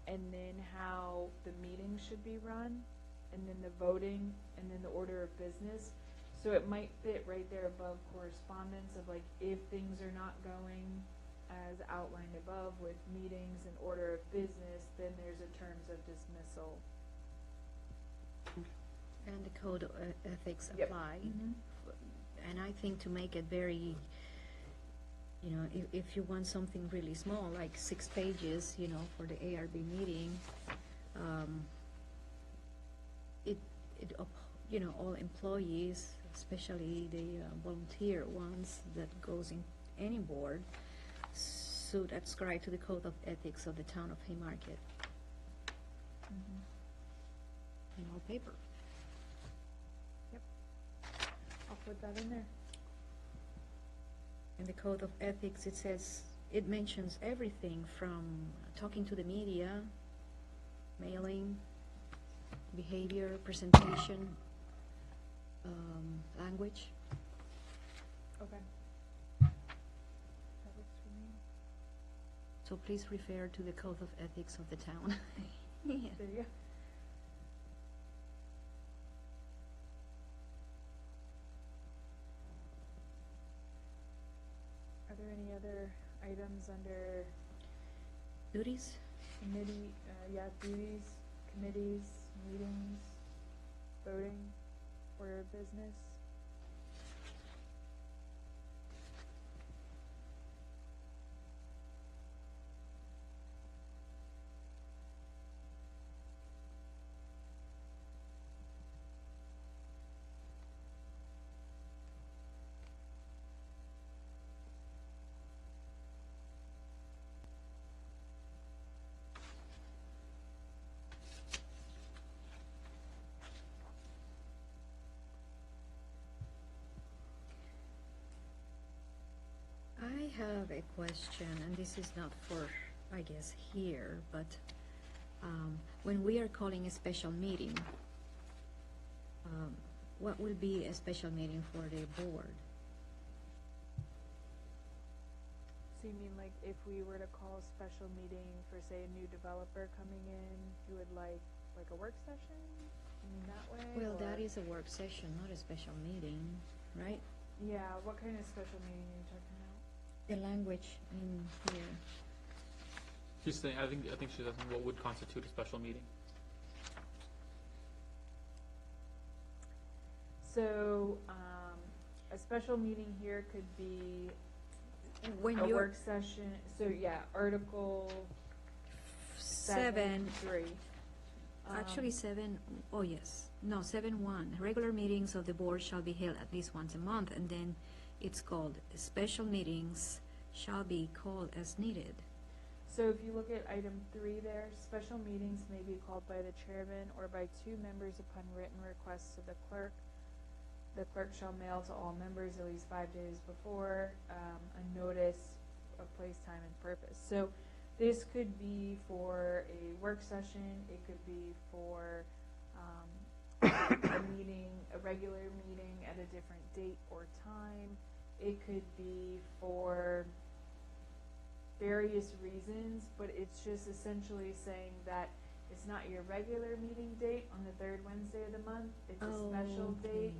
and then how the meeting should be run, and then the voting, and then the order of business. So it might fit right there above correspondence of, like, if things are not going as outlined above with meetings and order of business, then there's a terms of dismissal. and the code of ethics Yep. apply. And I think to make it very You know, if you want something really small, like 6 pages, you know, for the ARB meeting, you know, all employees, especially the volunteer ones that goes in any board, should subscribe to the code of ethics of the town of Haymarket in all paper. I'll put that in there. In the code of ethics, it says, it mentions everything from talking to the media, mailing, behavior, presentation, language. Okay. That works for me. So please refer to the code of ethics of the town. Yeah. There you go. Are there any other items under Duties? committee, duties, committees, meetings, voting, order of business? I have a question, and this is not for, I guess, here, but when we are calling a special meeting, what will be a special meeting for the board? So you mean like if we were to call a special meeting for, say, a new developer coming in, you would like a work session in that way? Well, that or- is a work session, not a special meeting, right? Yeah, what kind of special meeting are you talking about? The language in here. She's saying, I think she's asking what would constitute a special meeting. So, a special meeting here could be When a you're work session, so yeah, Article 7, 3. actually 7, oh yes, no, 7.1, regular meetings of the board shall be held at least once a month, and then it's called, special meetings shall be called as needed. So if you look at item 3 there, special meetings may be called by the chairman or by 2 members upon written request of the clerk. The clerk shall mail to all members at least 5 days before a notice of place, time, and purpose. So this could be for a work session, it could be for a meeting, a regular meeting at a different date or time. It could be for various reasons, but it's just essentially saying that it's not your regular meeting date on the 3rd Wednesday of the month, it's a special date.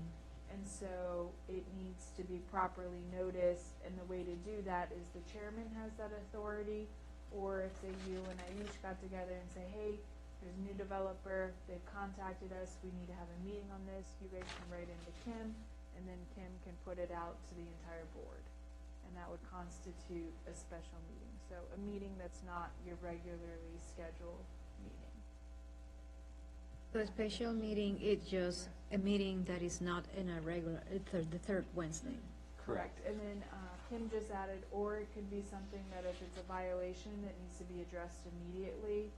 And so it needs to be properly noticed, and the way to do that is the chairman has that authority, or if say you and Ayush got together and say, hey, there's a new developer, they've contacted us, we need to have a meeting on this, you guys can write into Kim, and then Kim can put it out to the entire board. And that would constitute a special meeting, so a meeting that's not your regularly scheduled meeting. So a special meeting is just a meeting that is not in a regular, the third Wednesday. Correct, and then Kim just added, or it could be something that if it's a violation that needs to be addressed immediately,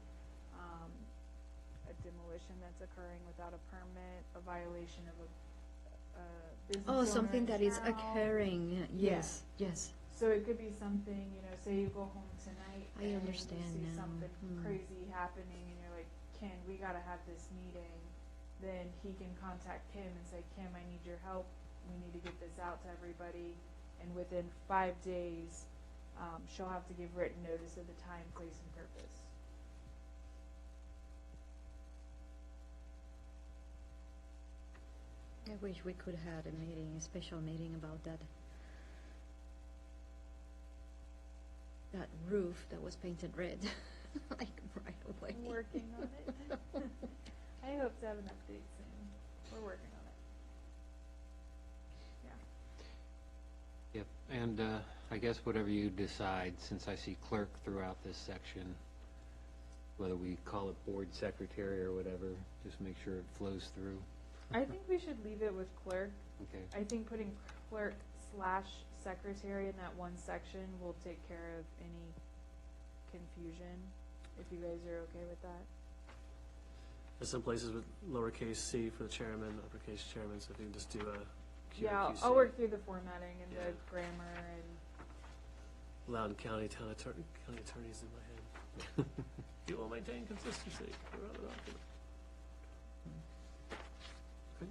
a demolition that's occurring without a permit, a violation of a business Oh, something owner that is account. occurring, yes, yes. So it could be something, say you go home tonight I and understand you see now. something Hmm. crazy happening and you're like, Ken, we gotta have this meeting. Then he can contact Kim and say, Kim, I need your help. We need to get this out to everybody. And within 5 days, she'll have to give written notice of the time, place, and purpose. I wish we could have a meeting, a special meeting about that. That roof that was painted red, like right away. I'm working on it. I hope to have an update soon. We're working on it. Yeah. Yep, and I guess whatever you decide, since I see clerk throughout this section, whether we call it board secretary or whatever, just make sure it flows through. I think we should leave it with clerk. Okay. I think putting clerk/secretary in that one section will take care of any confusion, if you guys are okay with that. There's some places with lowercase c for the chairman, uppercase chairman, so if you can just do a Yeah, QRQC. I'll work through the formatting and the Yeah. grammar and, Loudoun County county attorneys in my head. You will maintain consistency throughout the document. Okay.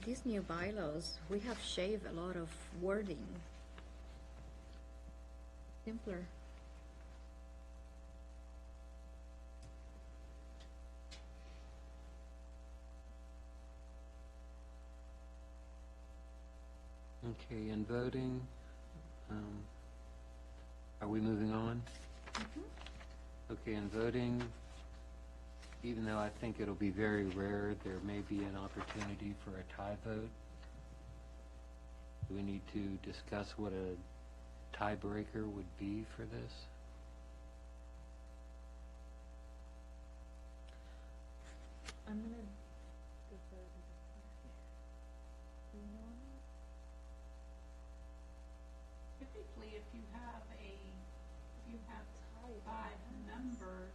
These new bylaws, we have shaved a lot of wording. Simpler. Okay, and voting, are we moving on? Okay, and voting, even though I think it'll be very rare, there may be an opportunity for a tie vote. Do we need to discuss what a tiebreaker would be for this? I'm gonna defer to the clerk. Do you know on that? Typically, if you have 5 members,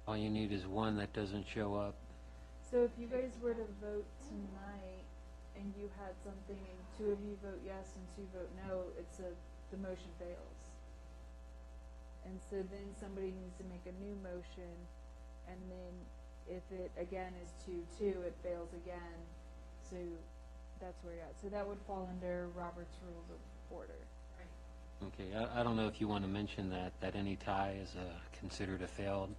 All you need is one that doesn't show up. So if you guys were to vote tonight and you had something and 2 of you vote yes and 2 vote no, the motion fails. And so then somebody needs to make a new motion, and then if it again is 2-2, it fails again. So that's where you're at. So that would fall under Robert's Rules of Order. Okay, I don't know if you want to mention that any tie is considered a failed.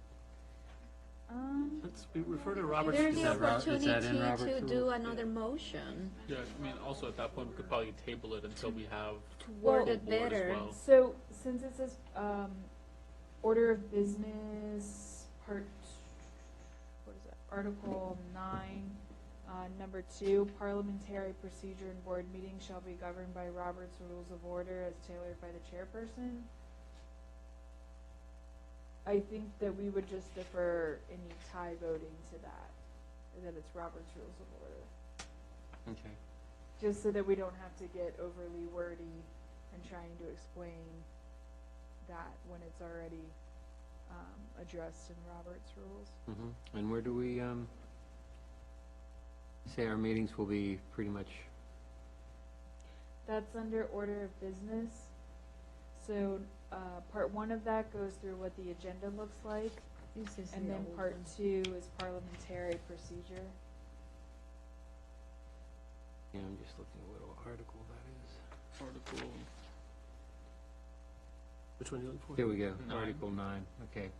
We refer to Robert's. There's Is the that Ro- is that in opportunity Robert's to do rules? another motion Yeah, I mean, also at that point, we could probably table it until we have to full word it board as better. well. So since it says order of business, part, what is that? Article 9, number 2, parliamentary procedure and board meetings shall be governed by Robert's Rules of Order as tailored by the chairperson. I think that we would just defer any tie voting to that it's Robert's Rules of Order. Okay. Just so that we don't have to get overly wordy and trying to explain that when it's already addressed in Robert's rules. And where do we say our meetings will be pretty much? That's under order of business. So part 1 of that goes through what the agenda looks like, This is and the then old part one. 2 is parliamentary procedure. Yeah, I'm just looking at what article that is. Article, Which one are you looking for? Here we go, 9. Article 9, okay.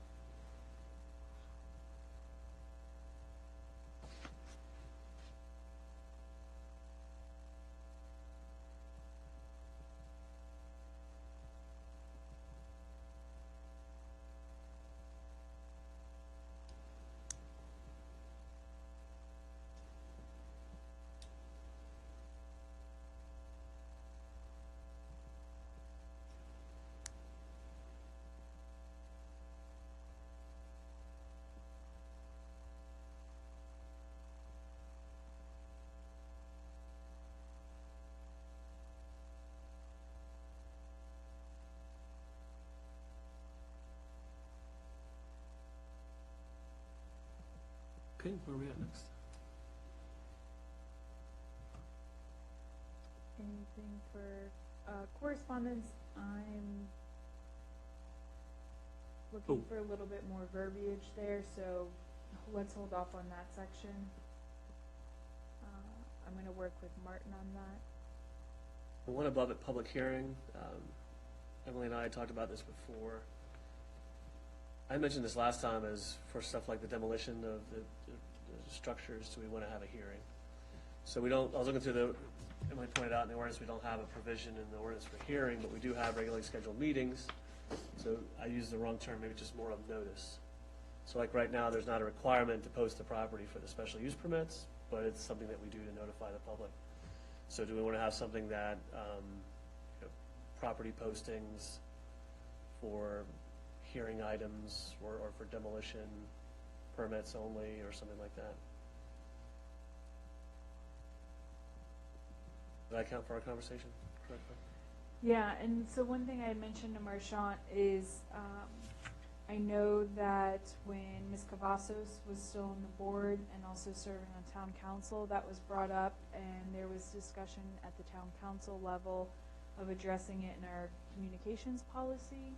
Okay, where are we at next? Anything for correspondence? I'm looking Oh. for a little bit more verbiage there, so let's hold off on that section. I'm going to work with Martin on that. The one above it, public hearing, Emily and I talked about this before. I mentioned this last time as for stuff like the demolition of the structures, do we want to have a hearing? So we don't, I was looking through the, Emily pointed out in the ordinance, we don't have a provision in the ordinance for hearing, but we do have regularly scheduled meetings. So I used the wrong term, maybe just more of notice. So like right now, there's not a requirement to post the property for the special use permits, but it's something that we do to notify the public. So do we want to have something that, property postings for hearing items or for demolition permits only, or something like that? Did that count for our conversation correctly? Yeah, and so one thing I had mentioned to Marchant is, I know that when Ms. Cavazos was still on the board and also serving on town council, that was brought up, and there was discussion at the town council level of addressing it in our communications policy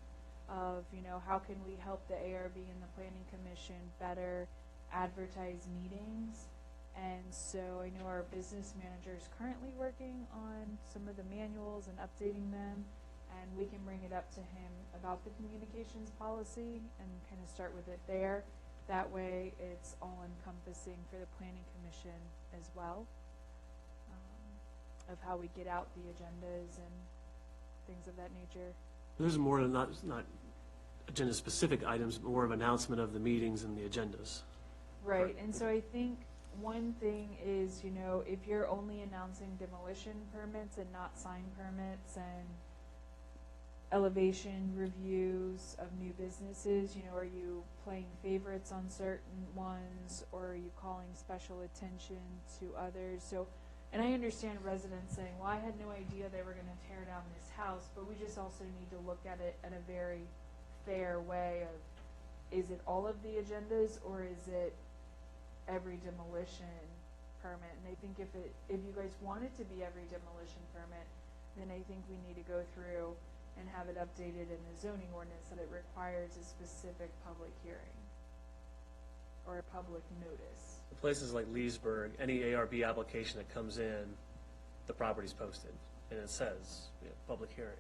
of, how can we help the ARB and the planning commission better advertise meetings. And so I know our business manager is currently working on some of the manuals and updating them, and we can bring it up to him about the communications policy and kind of start with it there. That way, it's all encompassing for the planning commission as well, of how we get out the agendas and things of that nature. There's more, not agenda-specific items, but more of announcement of the meetings and the agendas. Right, and so I think one thing is, if you're only announcing demolition permits and not sign permits and elevation reviews of new businesses, are you playing favorites on certain ones, or are you calling special attention to others? So, and I understand residents saying, well, I had no idea they were gonna tear down this house, but we just also need to look at it in a very fair way of, is it all of the agendas, or is it every demolition permit? And I think if you guys want it to be every demolition permit, then I think we need to go through and have it updated in the zoning ordinance that it requires a specific public hearing or a public notice. Places like Leesburg, any ARB application that comes in, the property's posted, and it says, public hearing.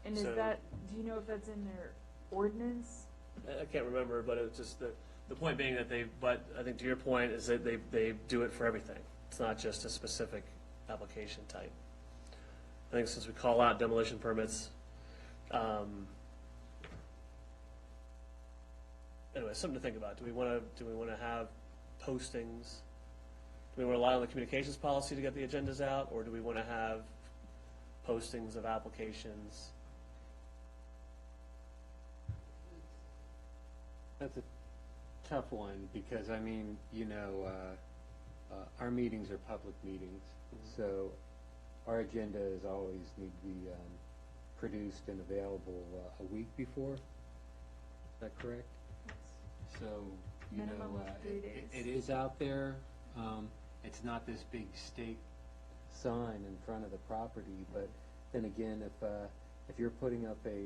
And So- do you know if that's in their ordinance? I can't remember, but it's just the point being that but I think to your point is that they do it for everything. It's not just a specific application type. I think since we call out demolition permits, anyway, something to think about. Do we want to have postings? Do we want to rely on the communications policy to get the agendas out, or do we want to have postings of applications? That's a tough one, because, our meetings are public meetings, so our agendas always need to be produced and available a week before. Is that correct? So, Minimum of 3 days. it is out there. It's not this big stake sign in front of the property, but then again, if you're putting up a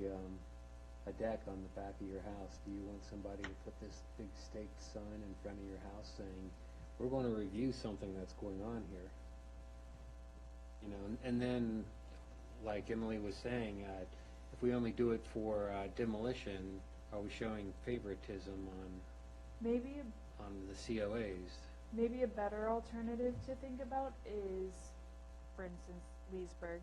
deck on the back of your house, do you want somebody to put this big stake sign in front of your house saying, we're going to review something that's going on here? And then, like Emily was saying, if we only do it for demolition, are we showing favoritism Maybe on the COAs? Maybe a better alternative to think about is, for instance, Leesburg.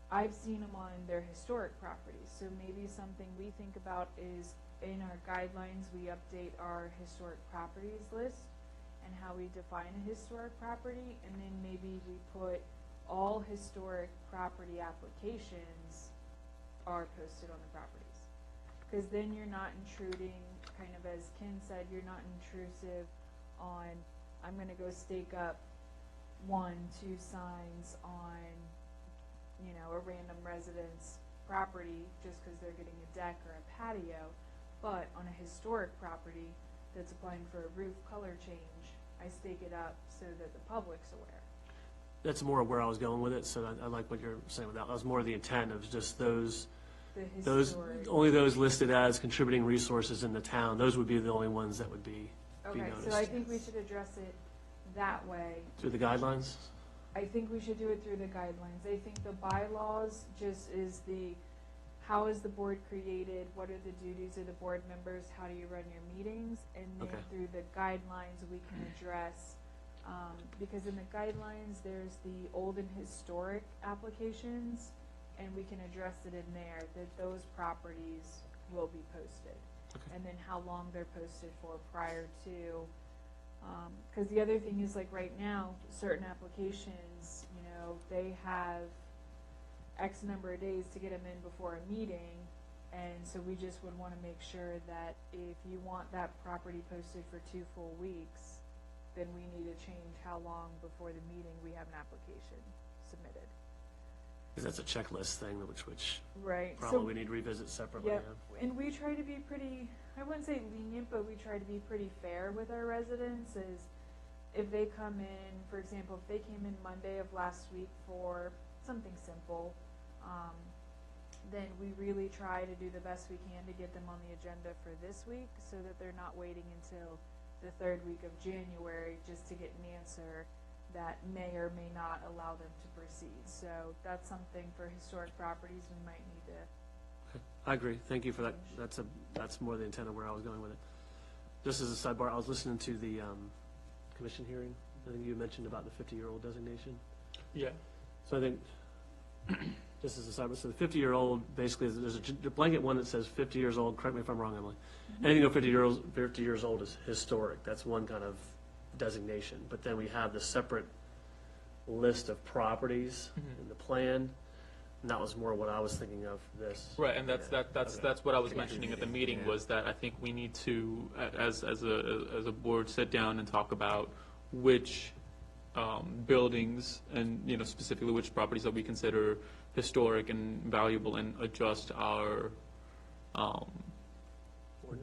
I've seen them on their historic properties, so maybe something we think about is in our guidelines, we update our historic properties list and how we define a historic property, and then maybe we put all historic property applications are posted on the properties. Because then you're not intruding, kind of as Ken said, you're not intrusive on, I'm gonna go stake up 1, 2 signs on, a random resident's property just because they're getting a deck or a patio, but on a historic property that's applying for a roof color change, I stake it up so that the public's aware. That's more where I was going with it, so I like what you're saying with that. That was more the intent of just those, only those listed as contributing resources in the town, those would be the only ones that would be Okay, noticed. so I think we should address it that way. Through the guidelines? I think we should do it through the guidelines. I think the bylaws just is how is the board created, what are the duties of the board members, how do you run your meetings? And then Okay. through the guidelines, we can address, because in the guidelines, there's the old and historic applications, and we can address it in there, that those properties will be posted. Okay. And then how long they're posted for prior to Because the other thing is, like, right now, certain applications, you know, they have X number of days to get them in before a meeting, and so we just would want to make sure that if you want that property posted for 2 full weeks, then we need to change how long before the meeting we have an application submitted. Because that's a checklist thing, which Right. probably we need to revisit separately. Yep, yeah. and we try to be pretty, I wouldn't say lenient, but we try to be pretty fair with our residents, is if they come in, for example, if they came in Monday of last week for something simple, then we really try to do the best we can to get them on the agenda for this week, so that they're not waiting until the 3rd week of January just to get an answer that may or may not allow them to proceed. So that's something for historic properties we might need to. I agree. Thank you for that. That's more the intent of where I was going with it. Just as a sidebar, I was listening to the commission hearing. I think you mentioned about the 50-year-old designation. Yeah. So I think, just as a sidebar, so the 50-year-old, basically, there's a blanket one that says 50 years old. Correct me if I'm wrong, Emily. Anything over 50 years old is historic. That's one kind of designation. But then we have the separate list of properties in the plan. And that was more what I was thinking of for this. Right, and that's Okay. what I was mentioning at the meeting, was that I think we need to, as a board, sit down and talk about which buildings and, you know, specifically which properties that we consider historic and valuable, and adjust our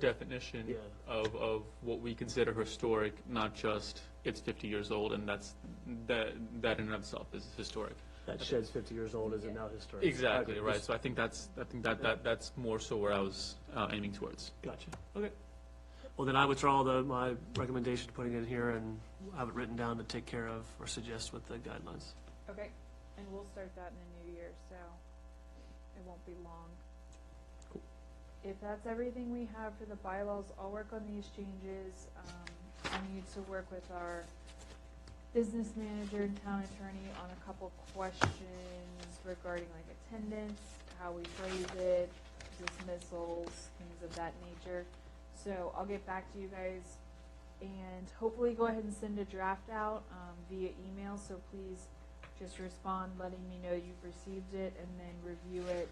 definition Yeah. of what we consider historic, not just it's 50 years old, and that in and of itself is historic. That shed's 50 years old, is it now historic? Exactly, Okay, right. just- So I think that's more so where I was aiming towards. Gotcha. Okay. Well, then I withdraw my recommendation, putting it in here, and have it written down to take care of or suggest with the guidelines. Okay, and we'll start that in the new year, so it won't be long. Cool. If that's everything we have for the bylaws, I'll work on these changes. I need to work with our business manager and town attorney on a couple questions regarding like attendance, how we phrase it, dismissals, things of that nature. So I'll get back to you guys and hopefully go ahead and send a draft out via email. So please just respond, letting me know you've received it, and then review it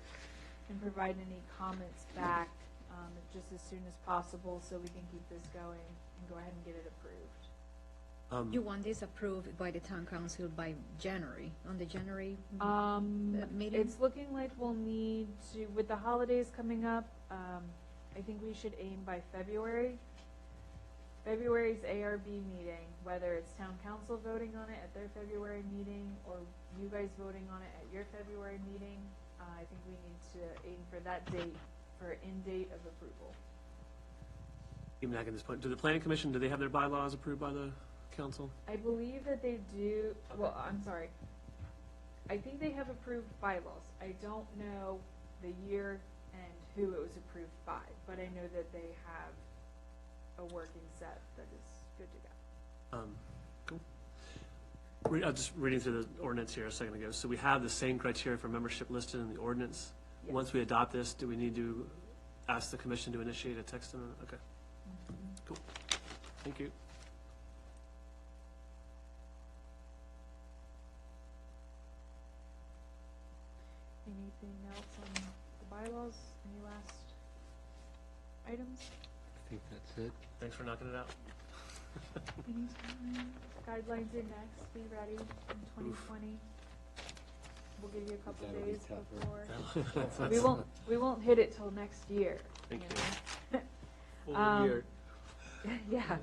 and provide any comments back just as soon as possible, so we can keep this going and go ahead and get it approved. You want this approved by the town council by January, on the January meeting? It's looking like we'll need to, with the holidays coming up, I think we should aim by February. February's ARB meeting, whether it's town council voting on it at their February meeting, or you guys voting on it at your February meeting, I think we need to aim for that date, for end date of approval. Even back at this point, do the planning commission, do they have their bylaws approved by the council? I believe that they do, well, I'm sorry. I think they have approved bylaws. I don't know the year and who it was approved by, but I know that they have a working set that is good to go. Cool. I was just reading through the ordinance here a second ago. So we have the same criteria for membership listed in the ordinance. Yes. Once we adopt this, do we need to ask the commission to initiate a text amendment? Okay, cool. Thank you. Anything else on the bylaws? Any last items? I think that's it. Thanks for knocking it out. Anytime. Guidelines are next. Be ready in 2020. We'll give you a couple That'll be days tougher. before. We won't hit it till next year. Thank know. Full Um, year. Yeah.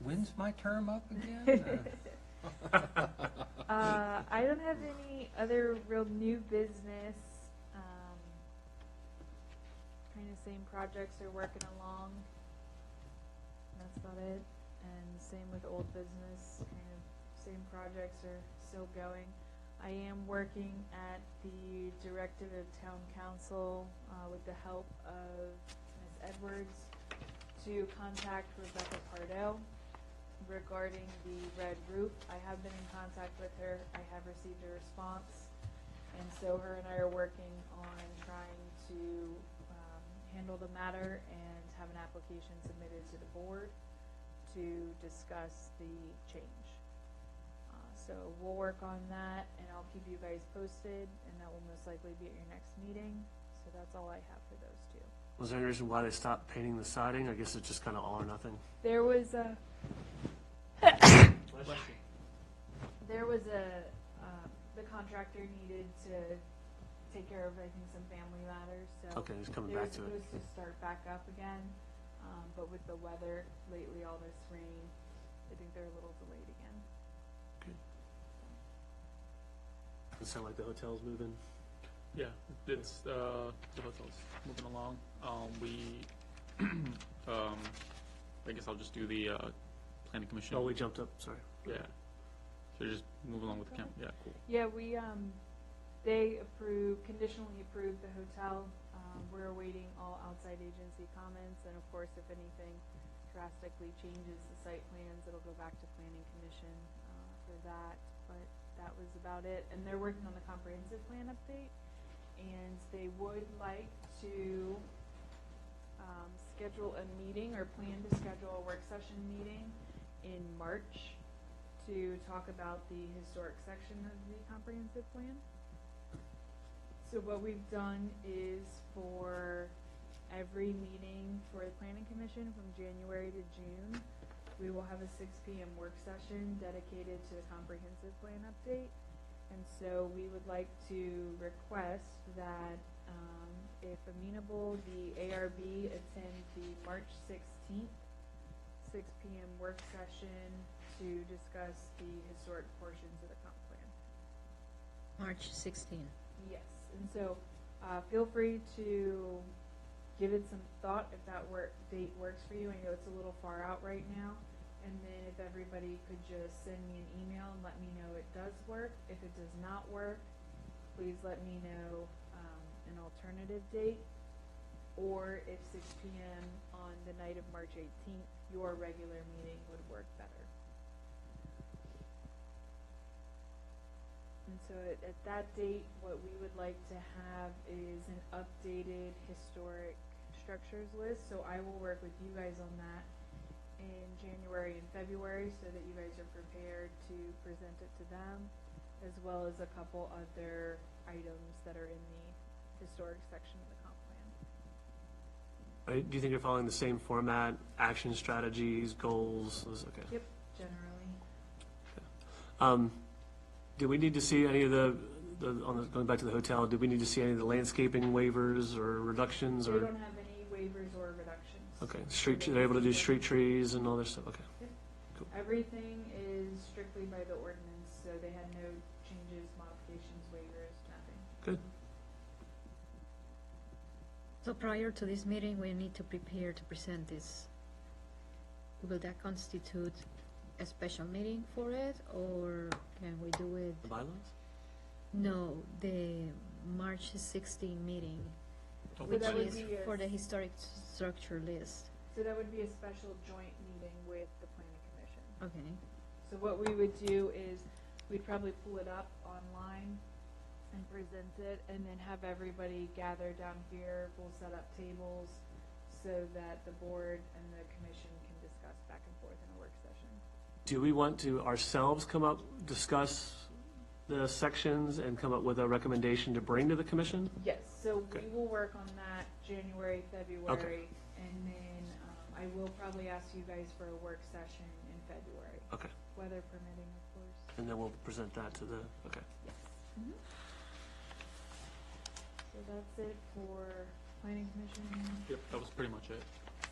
When's my term up again? I don't have any other real new business. Kind of same projects are working along. That's about it. And same with old business, kind of same projects are still going. I am working at the directive of town council with the help of Ms. Edwards to contact Rebecca Pardo regarding the red roof. I have been in contact with her. I have received a response. And so her and I are working on trying to handle the matter and have an application submitted to the board to discuss the change. So we'll work on that, and I'll keep you guys posted, and that will most likely be at your next meeting. So that's all I have for those two. Was there any reason why they stopped painting the siding? I guess it's just kind of all or nothing. There was a, the contractor needed to take care of, I think, some family matters, so. Okay, just coming They were back to it. supposed to start back up again, but with the weather lately, all this rain, I think they're a little delayed again. It sound like the hotel's moving. Yeah, it's, the hotel's moving along. I guess I'll just do the, planning commission. Oh, we jumped up, sorry. Yeah. So just move along with the yeah, cool. Yeah, they conditionally approved the hotel. We're awaiting all outside agency comments, and of course, if anything drastically changes the site plans, it'll go back to planning commission, for that, but that was about it. And they're working on the comprehensive plan update, and they would like to, schedule a meeting or plan to schedule a work session meeting in March to talk about the historic section of the comprehensive plan. So what we've done is for every meeting for the planning commission from January to June, we will have a 6 p.m. work session dedicated to the comprehensive plan update. And so we would like to request that, if amenable, the ARB attend the March 16th, 6 p.m. work session to discuss the historic portions of the comp plan. March 16. Yes, and so feel free to give it some thought if that date works for you. I know it's a little far out right now. And then if everybody could just send me an email and let me know it does work. If it does not work, please let me know an alternative date. Or if 6 p.m. on the night of March 18th, your regular meeting would work better. And so at that date, what we would like to have is an updated historic structures list. So I will work with you guys on that in January and February so that you guys are prepared to present it to them, as well as a couple other items that are in the historic section of the comp plan. Do you think you're following the same format, action strategies, goals? Okay. Yep, generally. Do we need to see any of going back to the hotel, do we need to see any of the landscaping waivers or reductions They or? don't have any waivers or reductions. Okay, they're able to do street trees and all this stuff, okay. Everything is strictly by the ordinance, so they had no changes, modifications, waivers, nothing. Good. So prior to this meeting, we need to prepare to present this. Will that constitute a special meeting for it, or can we do it? The bylaws? No, the March 16 meeting, Oh, So that which would is be for the historic structure list. So that would be a special joint meeting with the planning commission. Okay. So what we would do is, we'd probably pull it up online and present it, and then have everybody gather down here. We'll set up tables so that the board and the commission can discuss back and forth in a work session. Do we want to ourselves come up, discuss the sections and come up with a recommendation to bring to the commission? Yes, so Okay. we will work on that January, February, and then I will probably ask you guys for a work session in February, Okay, weather permitting, of course. and then we'll present that to the, okay. Yes. So that's it for planning commission. Yep, that was pretty much it.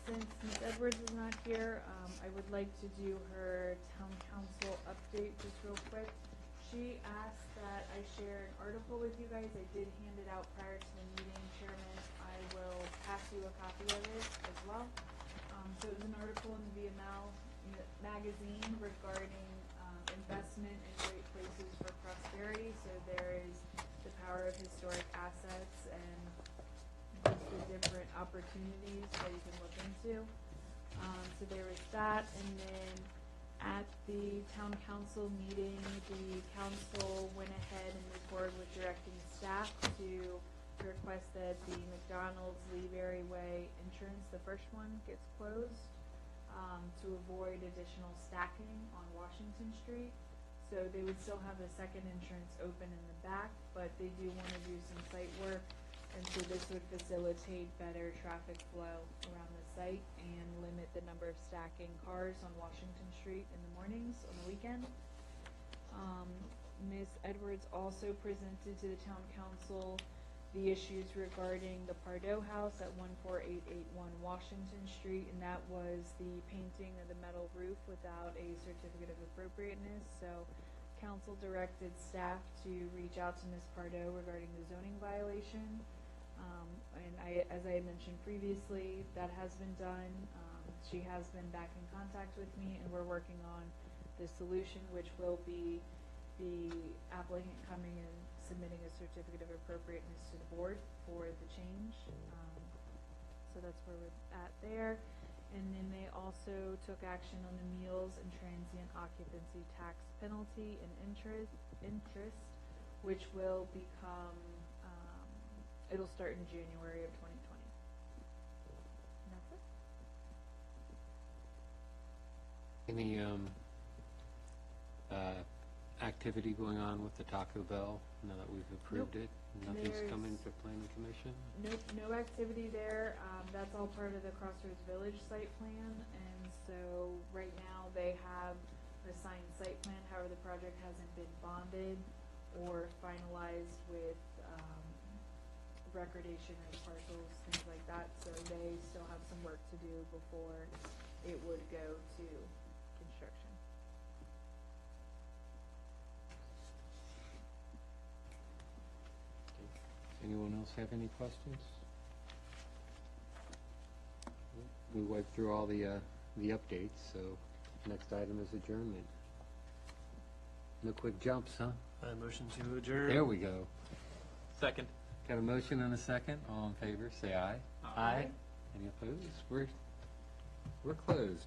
Since Ms. Edwards is not here, I would like to do her town council update just real quick. She asked that I share an article with you guys. I did hand it out prior to the meeting, Chairman. I will pass you a copy of it as well. So it was an article in the VML magazine regarding investment in great places for prosperity. So there is the power of historic assets and just the different opportunities that you can look into. So there was that, and then at the town council meeting, the council went ahead and moved forward with directing staff to request that the McDonald's Lee Berry Way entrance, the first one, gets closed. to avoid additional stacking on Washington Street. So they would still have the second entrance open in the back, but they do want to do some site work. And so this would facilitate better traffic flow around the site and limit the number of stacking cars on Washington Street in the mornings on the weekend. Ms. Edwards also presented to the town council the issues regarding the Pardo House at 14881 Washington Street, and that was the painting of the metal roof without a certificate of appropriateness. So council directed staff to reach out to Ms. Pardo regarding the zoning violation. And as I had mentioned previously, that has been done. She has been back in contact with me, and we're working on the solution, which will be the applicant coming and submitting a certificate of appropriateness to the board for the change. So that's where we're at there. And then they also took action on the meals and transient occupancy tax penalty and interest, which will become, it'll start in January of 2020. And that's it. Any activity going on with the Taco Bell now that we've approved Nope. it? Nothing's There's- coming to planning commission? Nope, no activity there. That's all part of the Crossroads Village site plan, and so right now they have the signed site plan. However, the project hasn't been bonded or finalized with recordation of parcels, things like that. So they still have some work to do before it would go to construction. Anyone else have any questions? We wiped through all the updates, so next item is adjournment. No quick jumps, huh? Motion to adjourn. There we go. Second. Got a motion and a second. All in favor, say aye. Aye. Any opposed? We're closed.